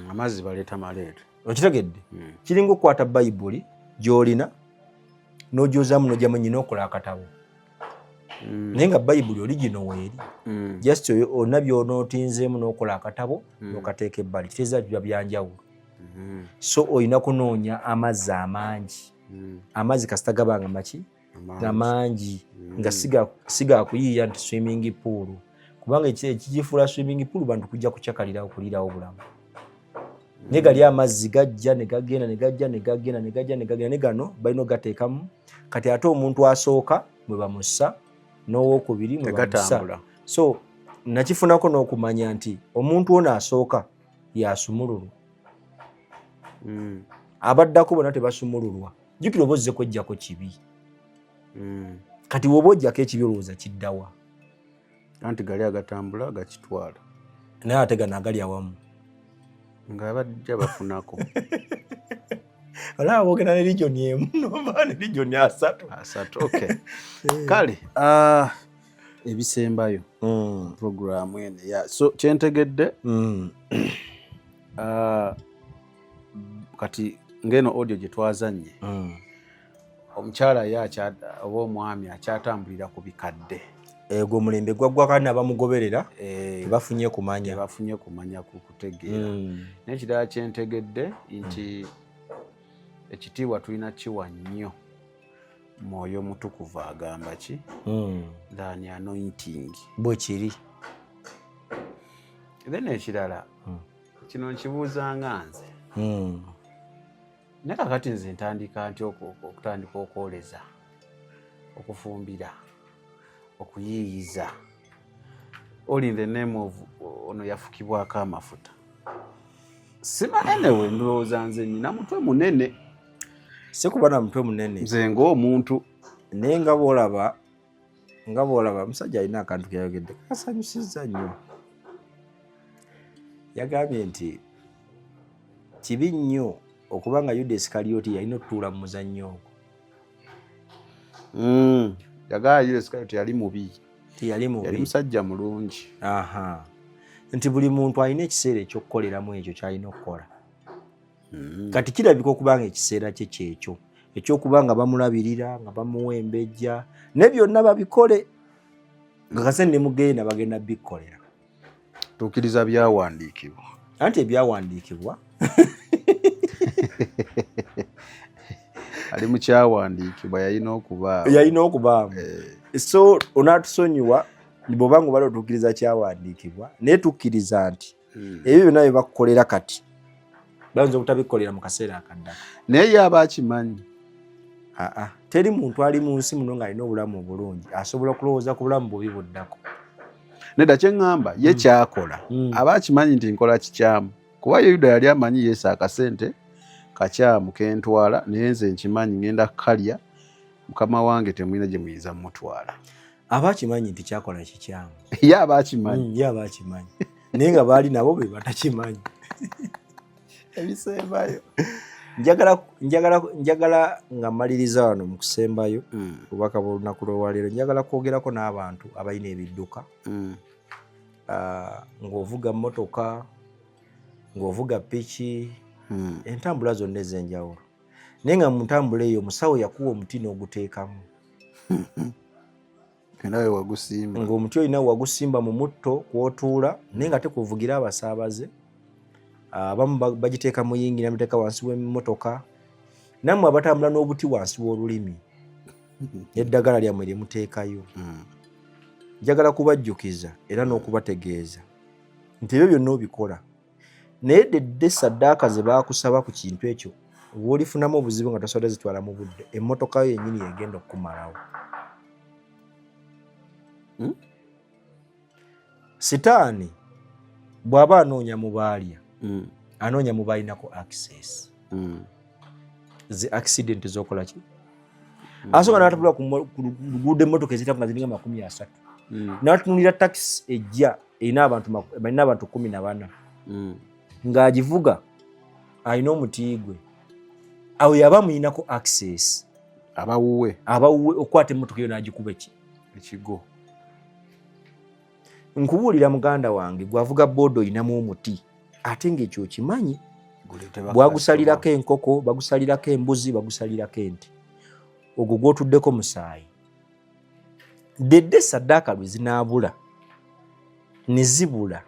amazzi baleeta maleeta okitegedde kiringa okukwata Bayibuli gy'olina n'ogyozaamu n'ogyamu nyina okola akatabo naye nga Bayibuli origino weeri just olina by'onootinzeemu n'okola akatabo n'okateeka ebbali kitegeeza biba byanjawulo so olina kunoonya amazzi amangi amazzi kasita gabanga maki nga mangi nga sigakuyiiya nti swimming pool kubanga ekigifuula swimming pool bantu kujja kucakalira okuliirawo obulamu naye gali amazzi gajja ne gagenda ne gano balina ogateekamu kati ate omuntu asooka bwe bamussa n'owokubiri mwe bamussa so nakifunako n'okumanya nti omuntu ono asooka yasumululwa abaddako bonna tebasumululwa jjukira oba ozze kwejjako kibi kati woba ojjako ekibi olowooza kiddawa anti gali agatambula gakitwala naye ate gano agali awamu nga bajja bafunako olaba boogera ne regioni emu noba ne regioni asatu okay kale ebisembayo programu ene so kyentegedde kati ngeno audio gye twazanye omukyala oba omwami akyatambulira ku bikadde ego omulembe gwaggwako n'abamugoberera tebafunye kumanya ku kutegeera n'ekirala kyentegedde nti ekitiibwa tulina kiwa nnyo Mwoyo Mutukuvu agamba ki than anointing bwe kiri then ekirala kino nkibuuzanga nze naye kakati nze ntandika nti okutandika okwoleza okufumbira okuyiiyiza all in the name of ono yafukibwako amafuta simanene we ndowooza nze nyina mutwe munene si kuba na mutwe munene nze ng'omuntu naye nga bw'olaba omusajja alina akantu keyayogedde kasanyusizza nnyo yagambye nti kibi nnyo okuba nga Yuda Isikalioti yalina okutuula mu muzannyo ogwo yagala Yuda Isikalioti yali mubi yali musajja mulungi nti buli muntu alina ekiseera ekyokukoleramu ekyo kyalina okukola kati kirabika okuba nga ekiseera kye kyekyo ekyokuba nga bamulabirira nga bamuwembejja ne byonna babikole nga kase ne mugenda bagenda bikkolera tukkiriza byawandiikibwa anti ebyawandiikibwa ali mu kyawandiikibwa yalina okubaamu so onaatusonyiwa bw'obanga obala otukkiriza kyawandiikibwa naye tukkiriza nti ebyo byonna bye bakukolera kati bayinza obutabikkolera mu kaseera akaddako naye yaba akimanyi teri muntu ali mu nsi muno ng'alina obulamu obulungi asobola okulowooza ku bulamu bubi buddako Nedda kye ŋŋamba ye kyakola aba akimanyi nti nkola kikyamu kuba ye Yuda yali amanyi Yesu akasente kakyamu kentwala naye nze nkimanyi ngenda kukalya mukama wange temulina gye muyinza mutwala. Aba akimanyi nti kyakola kikyamu ye aba akimanyi naye nga baali nabo be batakimanyi. Ebisembayo njagala nga maliriza wano mu kusembayo obubaka bw'olunaku lw'olwaleero njagala kwogerako n'abantu abalina ebidduka ng'ovuga mmotoka ng'ovuga piki entambula zonna ez'enjawulo naye nga mu ntambula eyo omusawo yakuwa omuti n'oguteekamu nawe wagusimba ng'omuti olina wagusimba mu mutto kw'otuula naye nga tekuvugira abasaabaze. Abamu bagiteeka mu yingi namuteeka wansi w'emmotoka nammwe abatambula n'obuti wansi w'olulimi n'eddagala lyammwe lye muteekayo. Njagala kubajjukiza era n'okubategeeza nti ebyo byonna obikola naye dedde saddaaka ze baakusaba ku kintu ekyo bw'olifunamu obuzibu nga tosobola zitwala mu budde emmotoka yo yennyini yegenda okukumalawo. Sitaani bw'aba anoonya mu baalya anoonya mu baalinako access zi accident z'okola ki asooka n'atambula ku luguudo emmotoka ezitambula ziringa 30 n'atunulira taxi ejja erina abantu 14 ng'agivuga alina omuti gwe awo yaba mulinako access abawuwe okukwata emmotoka eyo n'agikuba ekigo. Nkubuulira muganda wange gwavuga booda oyinamu omuti ate ng'ekyo okimanyi bwagusalirako enkoko bagusalirako embuzi bagusalirako ente ogwo gw'otuddeko musaayi dedde saddaaka lwe zinaabula ne zibula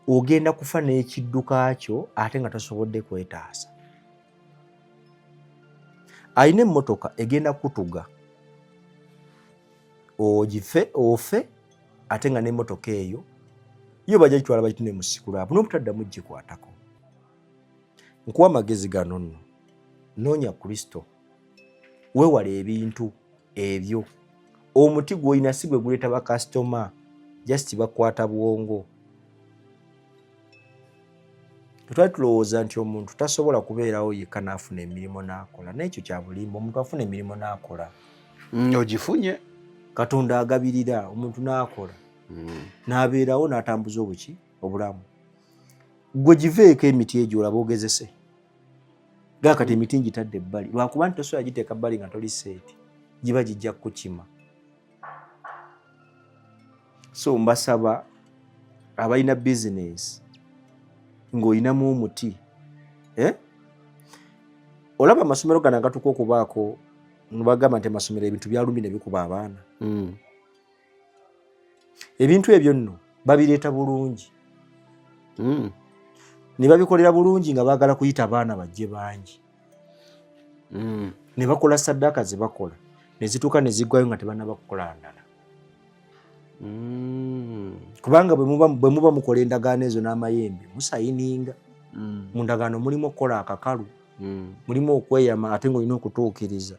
ogenda kufa n'ekidduka kyo ate nga tosobodde kwetaasa. Alina emmotoka egenda kutuga ofe ate nga n'emmotoka eyo yo bajja gitwala bagitune mu sikulaapu n'obutaddamu gikwatako. Nkuwa amagezi gano nno noonya Kristo weewala ebintu ebyo. Omuti gw'olina si gwe guleeta bakasitoma just bakwata bwongo. Twali tulowooza nti omuntu tasobola kubeerawo yekka n'afuna emirimu n'akola naye ekyo kya bulimba. Omuntu afuna emirimu n'akola ogifunye Katonda agabirira omuntu n'akola n'abeerawo n'atambuza obulamu. Gwe giveeko emiti egyo olaba ogezese gaakati emiti ngitadde ebbali lwakuba nti tosobola giteeka bbali nga toli seeti giba gijja kukima. So mbasaba abalina bizinesi ng'olinamu omuti olaba amasomero gano agatuka okubaako nibagamba nti amasomero ebintu byalumbi ne bikuba abaana. Ebintu ebyo nno babireeta bulungi ne babikolera bulungi nga baagala kuyita abaana bajje bangi ne bakola saddaaka ze bakola ne zituuka ne ziggwayo nga tebannaba kukola ndala. Kubanga bwe muba mukola endagaano ezo n'amayembe musayininga mu ndagaano mulimu okukola akakalu mulimu okweyama ate ng'olina okutuukiriza.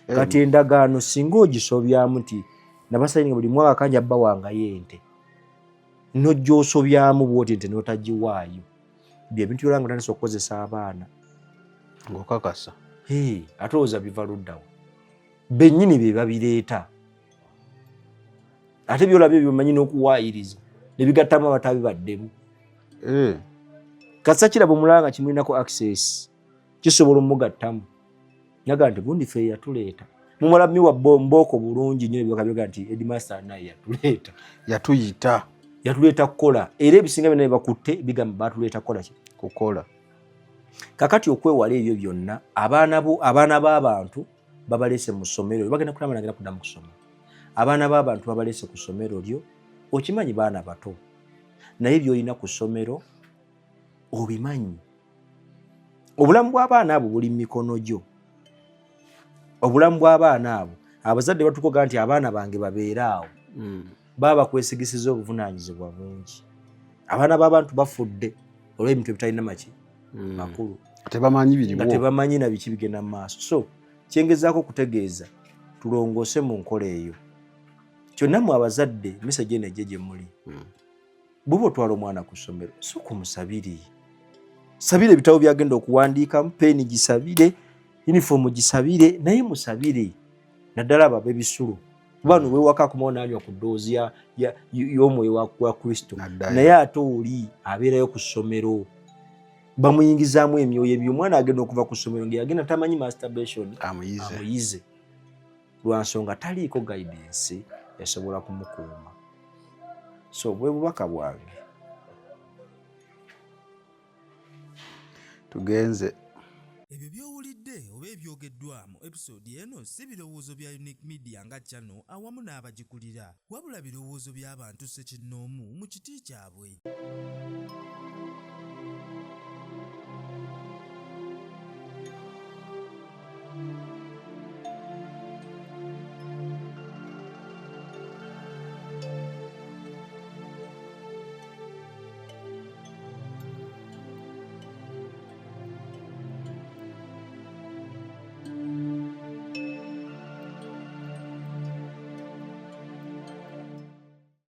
Kati endagaano singa ogisobyamu nti nabasayininga buli mwaka kanja bawangayo ente nojja osobyamu bw'oti nti n'otagiwaayo bye bintu byolanga otandise okukozesa abaana ng'okakasa ate olowooza biva luddawo bennyini be babireeta ate byolabyo byomanyi n'okuwaayiriza ne bigattamu abatabi baddemu. Kasakira bw'omulanga kimulinako access kisobola omugattamu naga nti gundi ffe yatuleeta mumulabi wa mbooko bulungi nnyo ebyokabyoga nti Headmaster naye yatuleeta kukola era ebisinga byonna bakutte bigamba batuleeta kukola. Kakati okwewala ebyo byonna abaana b'abantu babaleese mu ssomero bagenda kulaba nagenda kudda mu kusoma. Abaana b'abantu babaleese ku ssomero lyo okimanyi baana bato naye byolina ku ssomero obimanyi. Obulamu bw'abaana abo buli mu mikono gyo. Obulamu bw'abaana abo abazadde batukoga nti abaana bange babeere awo baba bakwesigisiza obuvunaanyizibwa bungi. Abaana b'abantu bafudde olw'ebintu ebitalina makulu tebamanyi biriwo tebamanyi na biki bigenda mu maaso. So kyengezaako okutegeeza tulongoose mu nkola eyo kyonna mu abazadde message eno ejje gye muli bw'oba otwala omwana ku ssomero sooka omusabire sabire ebitabo byagenda okuwandiikamu peeni gisabire uniform gisabire naye musabire naddala abo ab'ebisulo kuba nowewaka akumawo nanywa ku ddoozi y'omwoyo wa Kristo naye ate oli abeerayo ku ssomero bamuyingizaamu emyoyo ebyo omwana agenda okuva ku ssomero ngeyagenda tamanyi masturbation amuyize lwansonga taliiko guidance yasobola kumukuuma. So bwe bubaka bwange tugenze. Ebyo by'owulidde oba ebyogeddwa mu episode eno si birowoozo bya Unique Media nga channel awamu n'abagikulira wabula birowoozo by'abantu ssekinnoomu mu kiti kyabwe.